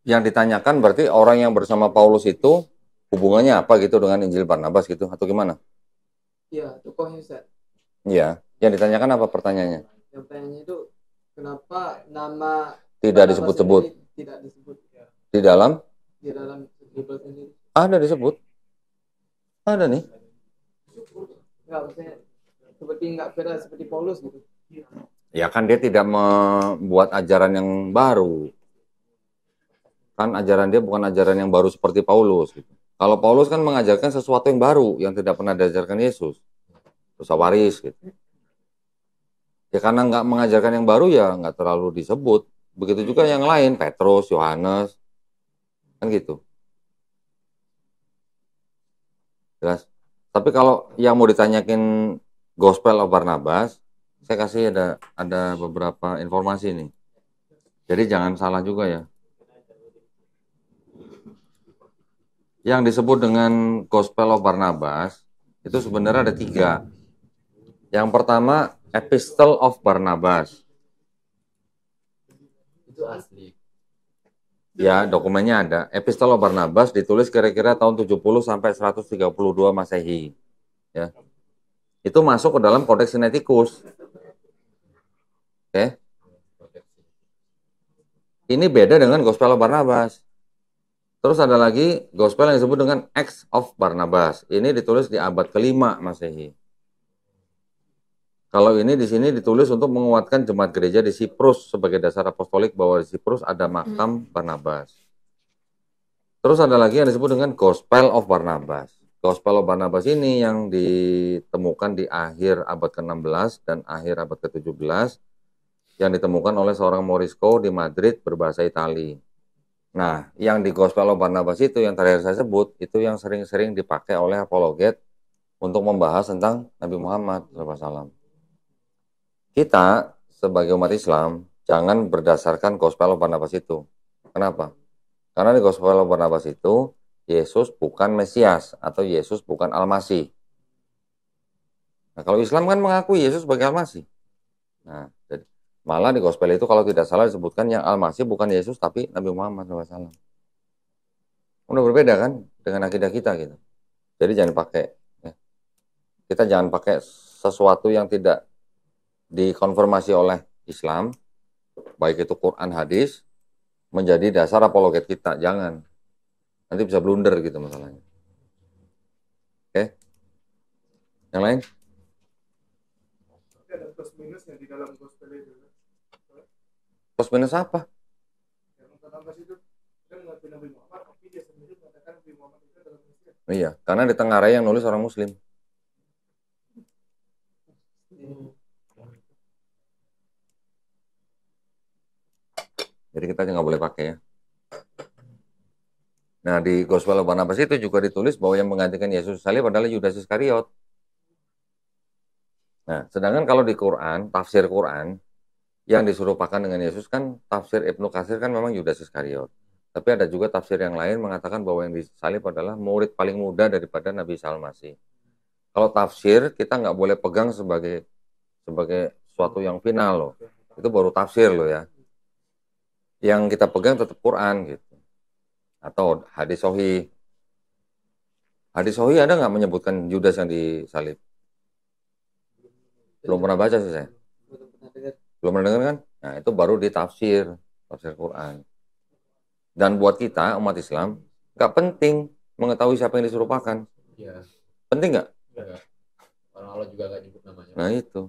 Yang ditanyakan berarti orang yang bersama Paulus itu hubungannya apa gitu dengan Injil Barnabas gitu atau gimana? Iya, tokohnya Ustaz. Iya, yang ditanyakan apa pertanyaannya? Yang pertanyaannya itu kenapa nama tidak disebut-sebut? Tidak disebut. Di dalam Bible sendiri. Ada disebut. Ada nih. Enggak, maksudnya seperti enggak beda seperti Paulus gitu. Ya kan dia tidak membuat ajaran yang baru. Kan ajaran dia bukan ajaran yang baru seperti Paulus gitu. Kalau Paulus kan mengajarkan sesuatu yang baru yang tidak pernah diajarkan Yesus. Dosa waris gitu. Ya karena nggak mengajarkan yang baru ya nggak terlalu disebut. Begitu juga yang lain, Petrus, Yohanes, kan gitu. Jelas. Tapi kalau yang mau ditanyakin Gospel of Barnabas, saya kasih ada beberapa informasi nih. Jadi jangan salah juga ya. Yang disebut dengan Gospel of Barnabas itu sebenarnya ada 3. Yang pertama Epistle of Barnabas. Itu asli. Ya, dokumennya ada. Epistle of Barnabas ditulis kira-kira tahun 70 sampai 132 Masehi. Ya. Itu masuk ke dalam Codex Sinaiticus. Oke. Ini beda dengan Gospel of Barnabas. Terus ada lagi Gospel yang disebut dengan Acts of Barnabas. Ini ditulis di abad ke-5 Masehi. Kalau ini di sini ditulis untuk menguatkan jemaat gereja di Siprus sebagai dasar apostolik bahwa di Siprus ada makam Barnabas. Terus ada lagi yang disebut dengan Gospel of Barnabas. Gospel of Barnabas ini yang ditemukan di akhir abad ke-16 dan akhir abad ke-17 yang ditemukan oleh seorang Morisco di Madrid berbahasa Itali. Nah, yang di Gospel of Barnabas itu yang terakhir saya sebut, itu yang sering-sering dipakai oleh apologet untuk membahas tentang Nabi Muhammad SAW. Kita sebagai umat Islam jangan berdasarkan Gospel of Barnabas itu. Kenapa? Karena di Gospel of Barnabas itu Yesus bukan Mesias atau Yesus bukan Al-Masih. Nah, kalau Islam kan mengakui Yesus sebagai Al-Masih. Nah, jadi malah di Gospel itu kalau tidak salah disebutkan yang Al-Masih bukan Yesus tapi Nabi Muhammad SAW. Udah berbeda kan dengan akidah kita gitu. Jadi jangan pakai. Ya. Kita jangan pakai sesuatu yang tidak dikonfirmasi oleh Islam, baik itu Quran, hadis, menjadi dasar apologet kita. Jangan. Nanti bisa blunder gitu masalahnya. Oke? Yang lain? Ada plus minusnya di dalam gospel itu. Plus minus apa? Yang Barnabas itu kan mengaku Nabi Muhammad, tapi dia sendiri mengatakan Nabi Muhammad itu adalah Mesias. Iya, karena di Tenggarai yang nulis orang Muslim. Jadi kita nggak boleh pakai ya. Nah, di Gospel of Barnabas itu juga ditulis bahwa yang menggantikan Yesus salib adalah Yudas Iskariot. Nah, sedangkan kalau di Quran, tafsir Quran, yang diserupakan dengan Yesus kan tafsir Ibnu Katsir kan memang Yudas Iskariot. Tapi ada juga tafsir yang lain mengatakan bahwa yang disalib adalah murid paling muda daripada Nabi Isa Al-Masih. Kalau tafsir kita nggak boleh pegang sebagai suatu yang final loh. Itu baru tafsir loh ya. Yang kita pegang tetap Quran gitu. Atau hadis sahih. Hadis sahih ada nggak menyebutkan Yudas yang disalib? Belum pernah baca sih saya. Belum pernah dengar kan? Nah, itu baru ditafsir, tafsir Quran. Dan buat kita, umat Islam, nggak penting mengetahui siapa yang diserupakan. Ya. Penting nggak? Ya. Orang Allah juga nggak nyebut namanya. Nah, itu.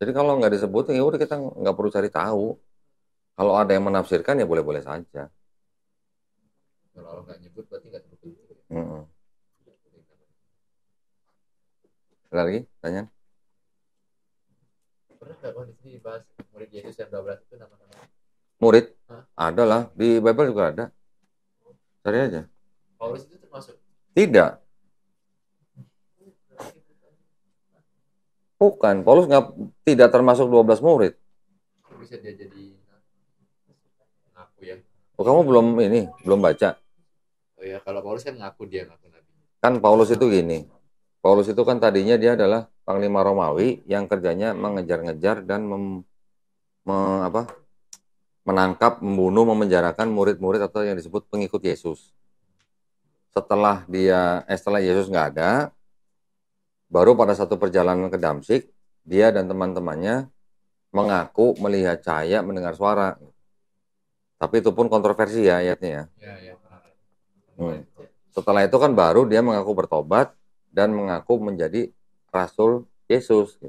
Jadi kalau nggak disebut, ya udah kita nggak perlu cari tahu. Kalau ada yang menafsirkan, ya boleh-boleh saja. Kalau Allah nggak nyebut, berarti nggak terpenting. Ada lagi? Tanya? Pernah nggak di sini dibahas murid Yesus yang 12 itu nama-nama? Murid? Ada lah. Di Bible juga ada. Cari aja. Paulus itu termasuk? Tidak. Bukan, Paulus tidak termasuk 12 murid. Bisa dia jadi ngaku ya. Oh, kamu belum baca. Oh ya, kalau Paulus kan ngaku nabi. Kan Paulus itu gini. Paulus itu kan tadinya dia adalah panglima Romawi yang kerjanya mengejar-ngejar dan menangkap, membunuh, memenjarakan murid-murid atau yang disebut pengikut Yesus. Setelah Yesus nggak ada, baru pada satu perjalanan ke Damsyik, dia dan teman-temannya mengaku melihat cahaya, mendengar suara. Tapi itu pun kontroversi ya ayatnya. Ya. Setelah itu kan baru dia mengaku bertobat dan mengaku menjadi Rasul Yesus.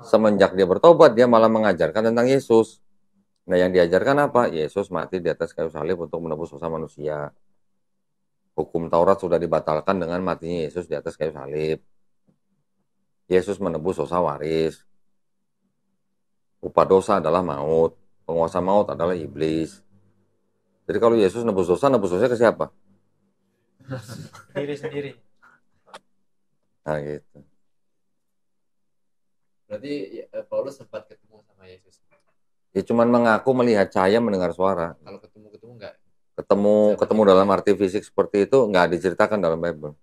Semenjak dia bertobat, dia malah mengajarkan tentang Yesus. Nah, yang diajarkan apa? Yesus mati di atas kayu salib untuk menebus dosa manusia. Hukum Taurat sudah dibatalkan dengan matinya Yesus di atas kayu salib. Yesus menebus dosa waris. Upah dosa adalah maut. Penguasa maut adalah iblis. Jadi kalau Yesus nebus dosanya ke siapa? Diri sendiri. Nah gitu. Berarti Paulus sempat ketemu sama Yesus. Ya cuman mengaku melihat cahaya, mendengar suara. Kalau ketemu enggak? Ketemu dalam arti fisik seperti itu nggak diceritakan dalam Bible.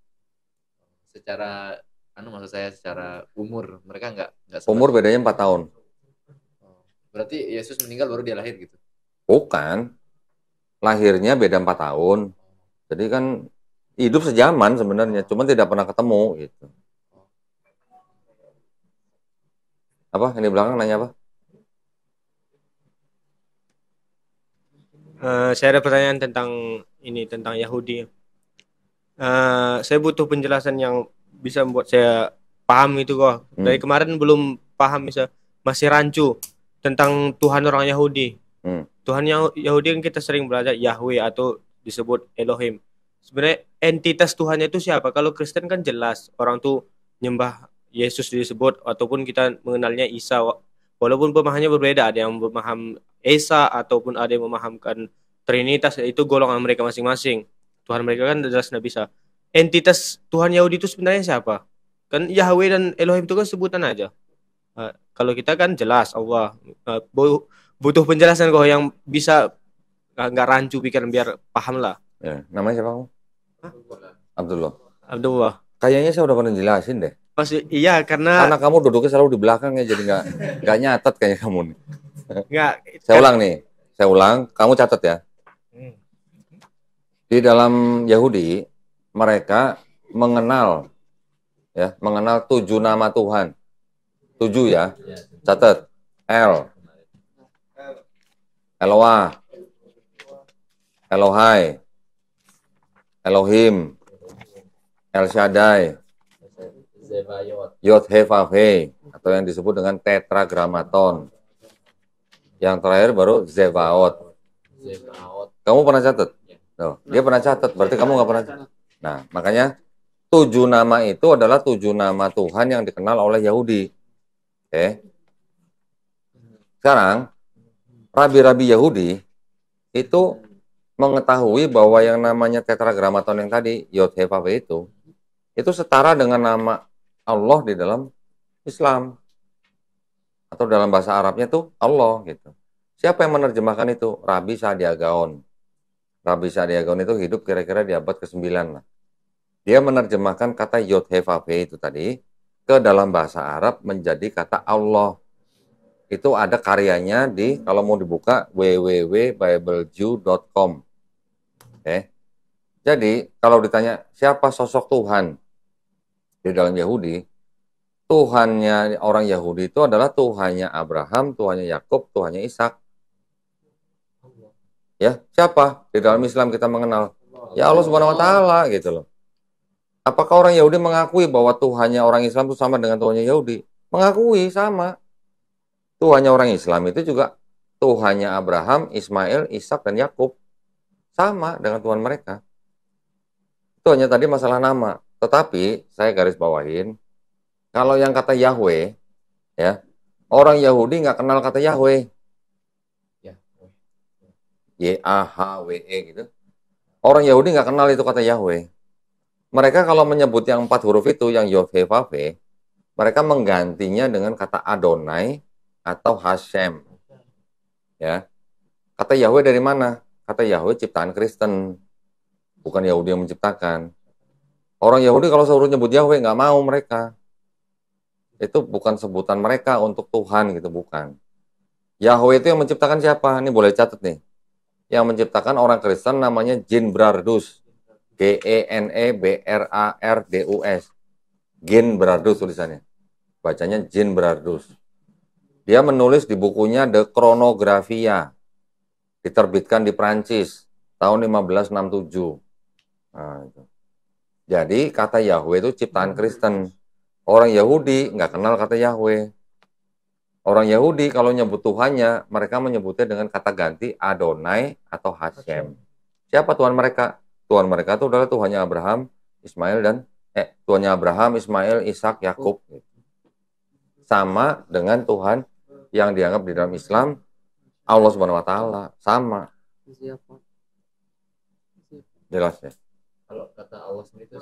Secara maksud saya secara umur mereka nggak umur bedanya 4 tahun. Berarti Yesus meninggal baru dia lahir gitu? Bukan. Lahirnya beda 4 tahun. Jadi kan hidup sejaman sebenarnya, cuma tidak pernah ketemu gitu. Apa? Ini belakang nanya apa? Saya ada pertanyaan tentang Yahudi. Saya butuh penjelasan yang bisa membuat saya paham itu kok. Dari kemarin belum paham, masih rancu tentang Tuhan orang Yahudi. Tuhan Yahudi kan kita sering belajar Yahweh atau disebut Elohim. Sebenarnya entitas Tuhannya itu siapa? Kalau Kristen kan jelas orang tuh nyembah Yesus disebut, ataupun kita mengenalnya Isa. Walaupun pemahamannya berbeda, ada yang memaham Esa ataupun ada yang memahamkan Trinitas, itu golongan mereka masing-masing. Tuhan mereka kan jelas tidak bisa. Entitas Tuhan Yahudi itu sebenarnya siapa? Kan Yahweh dan Elohim itu kan sebutan aja. Kalau kita kan jelas Allah. Butuh penjelasan kok yang bisa nggak rancu pikiran biar paham lah. Ya, namanya siapa kamu? Abdullah. Kayaknya saya udah pernah jelasin deh. Pasti iya karena kamu duduknya selalu di belakang ya, jadi nggak nyatet kayaknya kamu nih. Nggak. Saya ulang, kamu catat ya. Di dalam Yahudi mereka mengenal 7 nama Tuhan. 7 ya. Catat. Eloah, Elohai, Elohim, El Shaddai, Yod He Vav He, atau yang disebut dengan tetragrammaton. Yang terakhir baru Zevaot. Kamu pernah catat? Dia pernah catat, berarti kamu nggak pernah catat. Nah, makanya 7 nama itu adalah 7 nama Tuhan yang dikenal oleh Yahudi. Oke. Sekarang rabi-rabi Yahudi itu mengetahui bahwa yang namanya tetragrammaton yang tadi, Yod He Vav He itu setara dengan nama Allah di dalam Islam. Atau dalam bahasa Arabnya itu Allah gitu. Siapa yang menerjemahkan itu? Rabi Saadia Gaon. Rabi Saadia Gaon itu hidup kira-kira di abad ke-9 lah. Dia menerjemahkan kata Yod He Vav He itu tadi ke dalam bahasa Arab menjadi kata Allah. Itu ada karyanya kalau mau dibuka www.biblejew.com. Oke. Jadi kalau ditanya siapa sosok Tuhan di dalam Yahudi, Tuhannya orang Yahudi itu adalah Tuhannya Abraham, Tuhannya Yakub, Tuhannya Ishak. Ya, siapa? Di dalam Islam kita mengenal ya Allah Subhanahu wa taala gitu loh. Apakah orang Yahudi mengakui bahwa Tuhannya orang Islam itu sama dengan Tuhannya Yahudi? Mengakui, sama. Tuhannya orang Islam itu juga Tuhannya Abraham, Ismail, Ishak, dan Yakub. Sama dengan Tuhan mereka. Itu hanya tadi masalah nama. Tetapi saya garis bawahin, kalau yang kata Yahweh, ya, orang Yahudi nggak kenal kata Yahweh. Y-A-H-W-E gitu. Orang Yahudi nggak kenal itu kata Yahweh. Mereka kalau menyebut yang 4 huruf itu, yang Yod-Heh-Vav-Heh, mereka menggantinya dengan kata Adonai atau Hashem. Ya. Kata Yahweh dari mana? Kata Yahweh ciptaan Kristen. Bukan Yahudi yang menciptakan. Orang Yahudi kalau suruh nyebut Yahweh nggak mau mereka. Itu bukan sebutan mereka untuk Tuhan gitu, bukan. Yahweh itu yang menciptakan siapa? Ini boleh catat nih. Yang menciptakan orang Kristen namanya Ginbrardus. Genebradus. Ginbrardus tulisannya. Bacanya Ginbrardus. Dia menulis di bukunya The Chronographia. Diterbitkan di Prancis tahun 1567. Nah, itu. Jadi kata Yahweh itu ciptaan Kristen. Orang Yahudi nggak kenal kata Yahweh. Orang Yahudi kalau nyebut Tuhannya, mereka menyebutnya dengan kata ganti Adonai atau Hashem. Siapa Tuhan mereka? Tuhan mereka itu adalah Tuhannya Abraham, Ismail dan Tuhannya Abraham, Ismail, Ishak, Yakub. Sama dengan Tuhan yang dianggap di dalam Islam Allah Subhanahu wa taala, sama. Jelas ya? Kalau kata Allah sendiri itu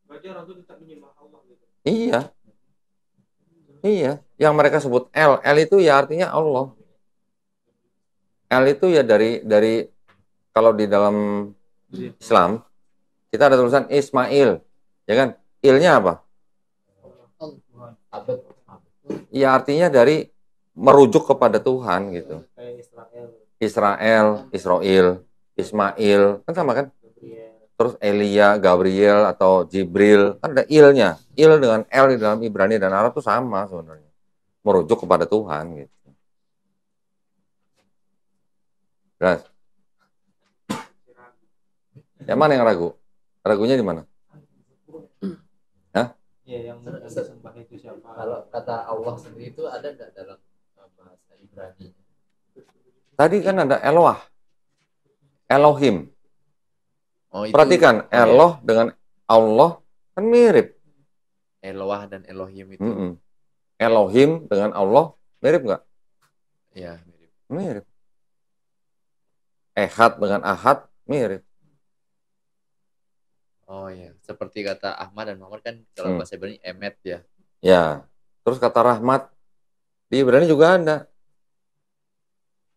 berarti orang itu tetap menyembah Allah gitu. Iya. Iya, yang mereka sebut El. El itu ya artinya Allah. El itu ya dari kalau di dalam Islam kita ada tulisan Ismail, ya kan? Il-nya apa? Ya artinya dari merujuk kepada Tuhan gitu. Israel, Ismail, kan sama kan? Terus Elia, Gabriel atau Jibril, kan ada il-nya. Il dengan L di dalam Ibrani dan Arab itu sama sebenarnya. Merujuk kepada Tuhan gitu. Jelas. Yang mana yang ragu? Ragunya di mana? Hah? Iya, yang disembah itu siapa? Kalau kata Allah sendiri itu ada nggak dalam bahasa Ibrani? Tadi kan ada Eloah, Elohim. Oh, itu, perhatikan, Eloh ya, dengan Allah kan mirip. Eloah dan Elohim itu. Elohim dengan Allah mirip nggak? Iya, mirip. Mirip. Ehad dengan Ahad mirip. Oh ya, seperti kata Ahmad dan Muhammad kan kalau bahasa Ibrani Emet ya. Ya, terus kata rahmat di Ibrani juga ada.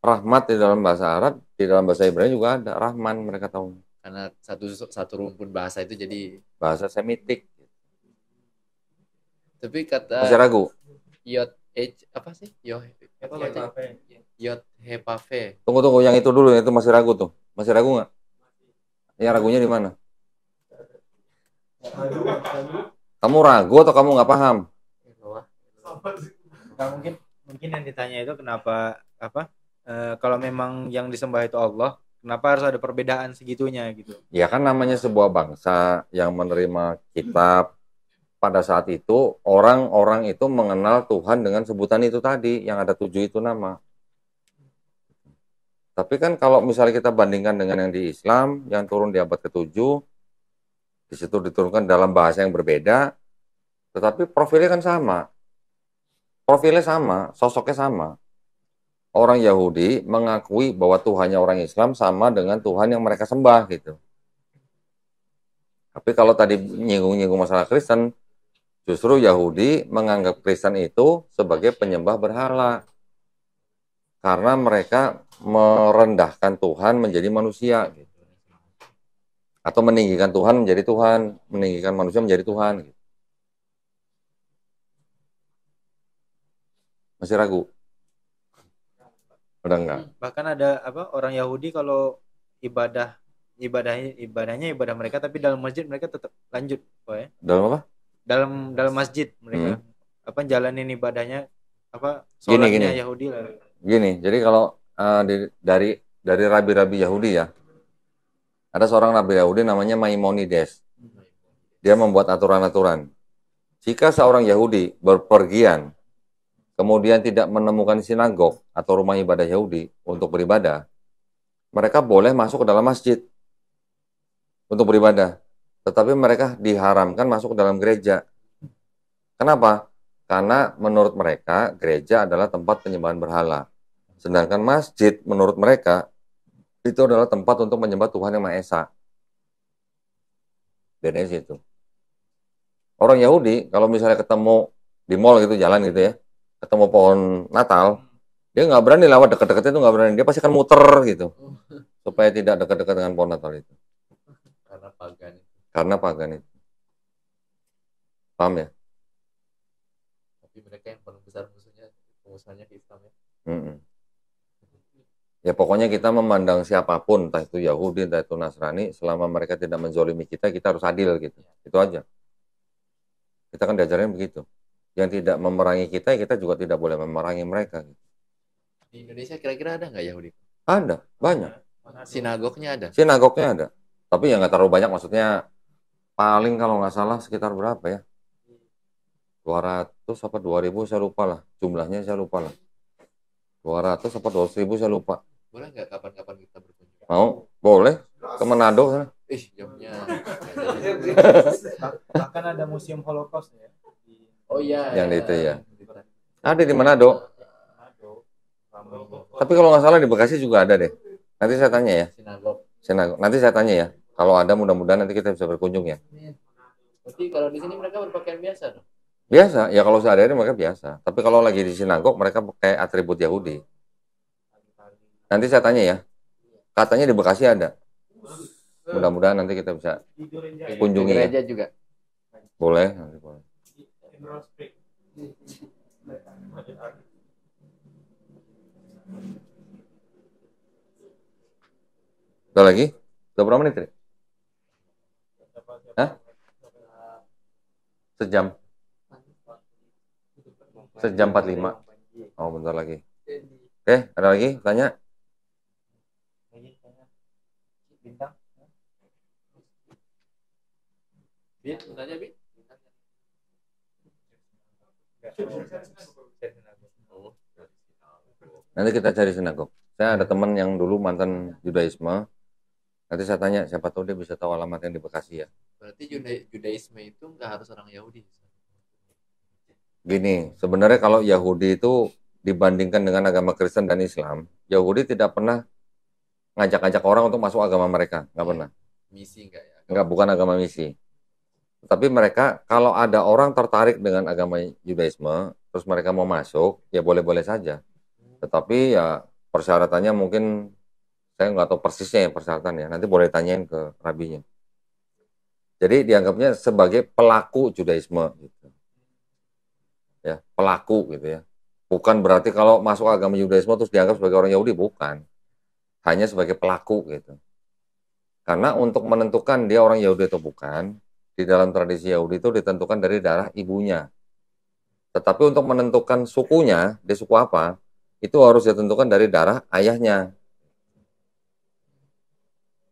Rahmat di dalam bahasa Arab, di dalam bahasa Ibrani juga ada. Rahman mereka tahu. Karena satu rumpun bahasa itu jadi bahasa Semitik. Tapi kata masih ragu? Yod apa sih? Yod Hepave. Tunggu yang itu dulu, itu masih ragu tuh. Masih ragu nggak? Yang ragunya di mana? Kamu ragu atau kamu nggak paham? Nah, mungkin yang ditanya itu kenapa kalau memang yang disembah itu Allah, kenapa harus ada perbedaan segitunya gitu? Ya kan namanya sebuah bangsa yang menerima kitab. Pada saat itu orang-orang itu mengenal Tuhan dengan sebutan itu tadi, yang ada 7 itu nama. Tapi kan kalau misalnya kita bandingkan dengan yang di Islam yang turun di abad ke-7, di situ diturunkan dalam bahasa yang berbeda, tetapi profilnya kan sama. Profilnya sama, sosoknya sama. Orang Yahudi mengakui bahwa Tuhannya orang Islam sama dengan Tuhan yang mereka sembah gitu. Tapi kalau tadi nyinggung-nyinggung masalah Kristen, justru Yahudi menganggap Kristen itu sebagai penyembah berhala. Karena mereka merendahkan Tuhan menjadi manusia gitu. Atau meninggikan Tuhan menjadi Tuhan, meninggikan manusia menjadi Tuhan gitu. Masih ragu? Udah enggak? Bahkan ada orang Yahudi kalau ibadahnya ibadah mereka, tapi dalam masjid mereka tetap lanjut, ya. Dalam apa? Dalam masjid mereka jalanin ibadahnya sholatnya gini. Yahudi lah. Gini, jadi kalau dari rabi-rabi Yahudi ya, ada seorang rabi Yahudi namanya Maimonides. Dia membuat aturan-aturan. Jika seorang Yahudi berpergian kemudian tidak menemukan sinagog atau rumah ibadah Yahudi untuk beribadah, mereka boleh masuk ke dalam masjid untuk beribadah. Tetapi mereka diharamkan masuk ke dalam gereja. Kenapa? Karena menurut mereka gereja adalah tempat penyembahan berhala. Sedangkan masjid menurut mereka Itu adalah tempat untuk menyembah Tuhan Yang Maha Esa. Bedanya situ. Orang Yahudi kalau misalnya ketemu di mall gitu, jalan gitu ya, ketemu pohon Natal, dia nggak berani lewat dekat-dekat itu, nggak berani. Dia pasti akan muter gitu, supaya tidak dekat-dekat dengan pohon Natal itu. Karena pagan itu. Paham ya? Tapi mereka yang paling besar musuhnya ke Islam ya. Ya pokoknya kita memandang siapapun, entah itu Yahudi, entah itu Nasrani, selama mereka tidak menzolimi kita harus adil gitu. Itu aja. Kita kan diajarin begitu. Yang tidak memerangi kita juga tidak boleh memerangi mereka. Di Indonesia kira-kira ada nggak Yahudi? Ada, banyak. Sinagognya ada? Sinagognya ada. Tapi ya nggak terlalu banyak, maksudnya paling kalau nggak salah sekitar berapa ya? 200 apa 2000 saya lupa lah. Jumlahnya saya lupa lah. 200 apa 200.000 saya lupa. Boleh nggak kapan-kapan kita berkunjung? Mau? Boleh. Ke Manado sana. Jamnya. Bahkan ada museum Holocaust ya. Oh iya. Yang itu ya. Ada di Manado. Tapi kalau nggak salah di Bekasi juga ada deh. Nanti saya tanya ya. Sinagog. Nanti saya tanya ya. Kalau ada mudah-mudahan nanti kita bisa berkunjung ya. Berarti kalau di sini mereka berpakaian biasa dong? Biasa. Ya kalau sehari-hari mereka biasa. Tapi kalau lagi di sinagog mereka pakai atribut Yahudi. Nanti saya tanya ya. Katanya di Bekasi ada. Mudah-mudahan nanti kita bisa kunjungi ya. Gereja juga. Boleh, nanti boleh. Udah lagi? Udah berapa menit? Hah? Sejam. Sejam 45. Oh, bentar lagi. Oke, ada lagi? Tanya? Bit, tanya Bit. Nanti kita cari sinagog. Saya ada teman yang dulu mantan Judaisme. Nanti saya tanya, siapa tahu dia bisa tahu alamat yang di Bekasi ya. Berarti Judaisme itu nggak harus orang Yahudi. Gini, sebenarnya kalau Yahudi itu dibandingkan dengan agama Kristen dan Islam, Yahudi tidak pernah ngajak-ngajak orang untuk masuk agama mereka. Nggak pernah. Misi nggak ya? Nggak, bukan agama misi. Tapi mereka, kalau ada orang tertarik dengan agama Judaisme, terus mereka mau masuk, ya boleh-boleh saja. Tetapi ya persyaratannya mungkin, saya nggak tahu persisnya ya persyaratannya, nanti boleh tanyain ke rabinya. Jadi dianggapnya sebagai pelaku Judaisme. Gitu. Ya, pelaku gitu ya. Bukan berarti kalau masuk agama Judaisme terus dianggap sebagai orang Yahudi, bukan. Hanya sebagai pelaku gitu. Karena untuk menentukan dia orang Yahudi atau bukan, di dalam tradisi Yahudi itu ditentukan dari darah ibunya. Tetapi untuk menentukan sukunya, dia suku apa, itu harus ditentukan dari darah ayahnya.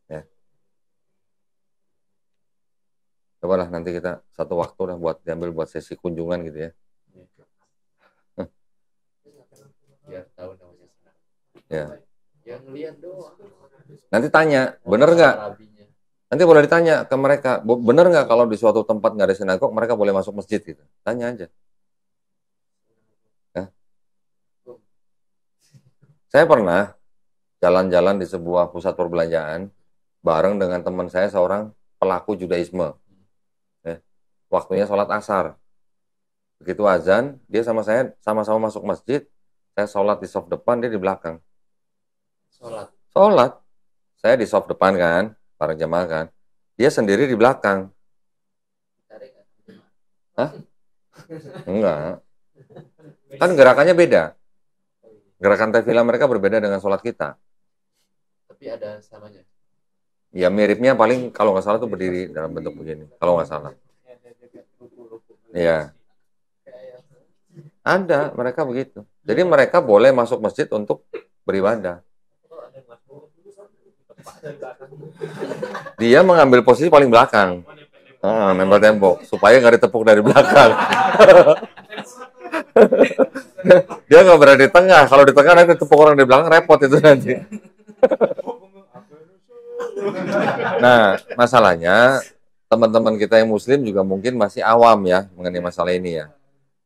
Ya. Cobalah nanti kita satu waktu lah buat diambil buat sesi kunjungan gitu ya. Biar tahu namanya. Ya. Yang lihat doang. Nanti tanya, bener nggak? Nanti boleh ditanya ke mereka, bener nggak kalau di suatu tempat nggak ada sinagog, mereka boleh masuk masjid gitu? Tanya aja. Ya. Saya pernah jalan-jalan di sebuah pusat perbelanjaan bareng dengan teman saya seorang pelaku Judaisme. Ya. Waktunya sholat asar. Begitu azan, dia sama saya sama-sama masuk masjid. Saya sholat di saf depan, dia di belakang. Sholat. Saya di saf depan kan, para jemaah kan. Dia sendiri di belakang. Hah? Enggak. Kan gerakannya beda. Gerakan tefilah mereka berbeda dengan sholat kita. Tapi ada samanya. Ya miripnya paling kalau nggak salah tuh berdiri dalam bentuk begini. Kalau nggak salah. Iya. Ada, mereka begitu. Jadi mereka boleh masuk masjid untuk beribadah. Dia mengambil posisi paling belakang. Nempel tembok supaya nggak ditepuk dari belakang. Dia nggak berada di tengah. Kalau di tengah nanti ditepuk orang di belakang repot itu nanti. Nah, masalahnya teman-teman kita yang Muslim juga mungkin masih awam ya mengenai masalah ini ya.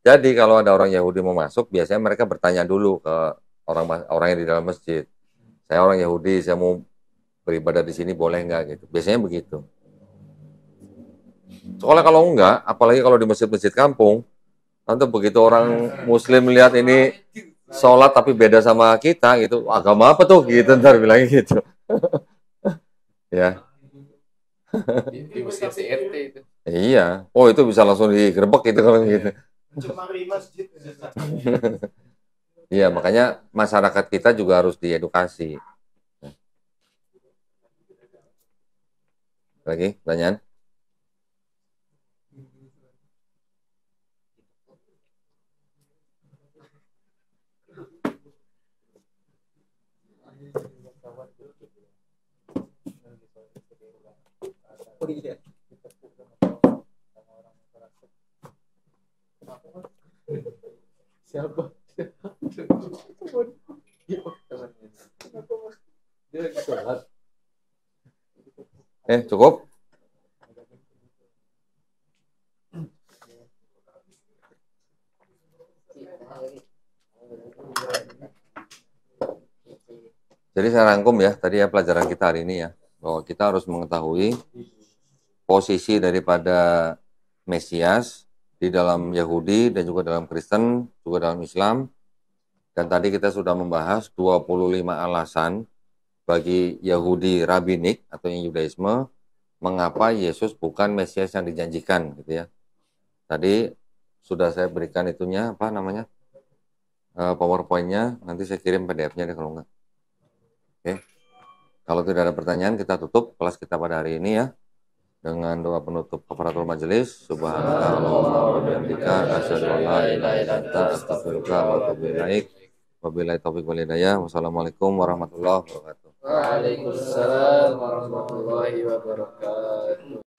Jadi kalau ada orang Yahudi mau masuk, biasanya mereka bertanya dulu ke orang yang di dalam masjid. Saya orang Yahudi, saya mau beribadah di sini boleh nggak gitu. Biasanya begitu. Soalnya kalau enggak, apalagi kalau di masjid-masjid kampung, nanti begitu orang Muslim lihat ini sholat tapi beda sama kita gitu, agama apa tuh gitu, ntar bilangnya gitu. Ya. Di masjid CRT itu. Iya. Oh itu bisa langsung digerebek gitu kalau gitu. Iya, makanya masyarakat kita juga harus diedukasi. Lagi, pertanyaan? Siapa? Dia lagi sholat. Cukup? Jadi saya rangkum ya, tadi ya pelajaran kita hari ini ya, bahwa kita harus mengetahui posisi daripada Mesias di dalam Yahudi dan juga dalam Kristen, juga dalam Islam. Dan tadi kita sudah membahas 25 alasan bagi Yahudi Rabbinik atau yang Yudaisme, mengapa Yesus bukan Mesias yang dijanjikan gitu ya. Tadi sudah saya berikan itunya, apa namanya, PowerPoint-nya, nanti saya kirim PDF-nya deh kalau enggak. Oke. Kalau tidak ada pertanyaan, kita tutup kelas kita pada hari ini ya. Dengan doa penutup kafaratul majelis. Subhanallahumma wa bihamdika asyhadu an la ilaha illa anta astaghfiruka wa atubu ilaik. Wabillahi taufiq wal hidayah. Wassalamualaikum warahmatullahi wabarakatuh. Waalaikumsalam warahmatullahi wabarakatuh.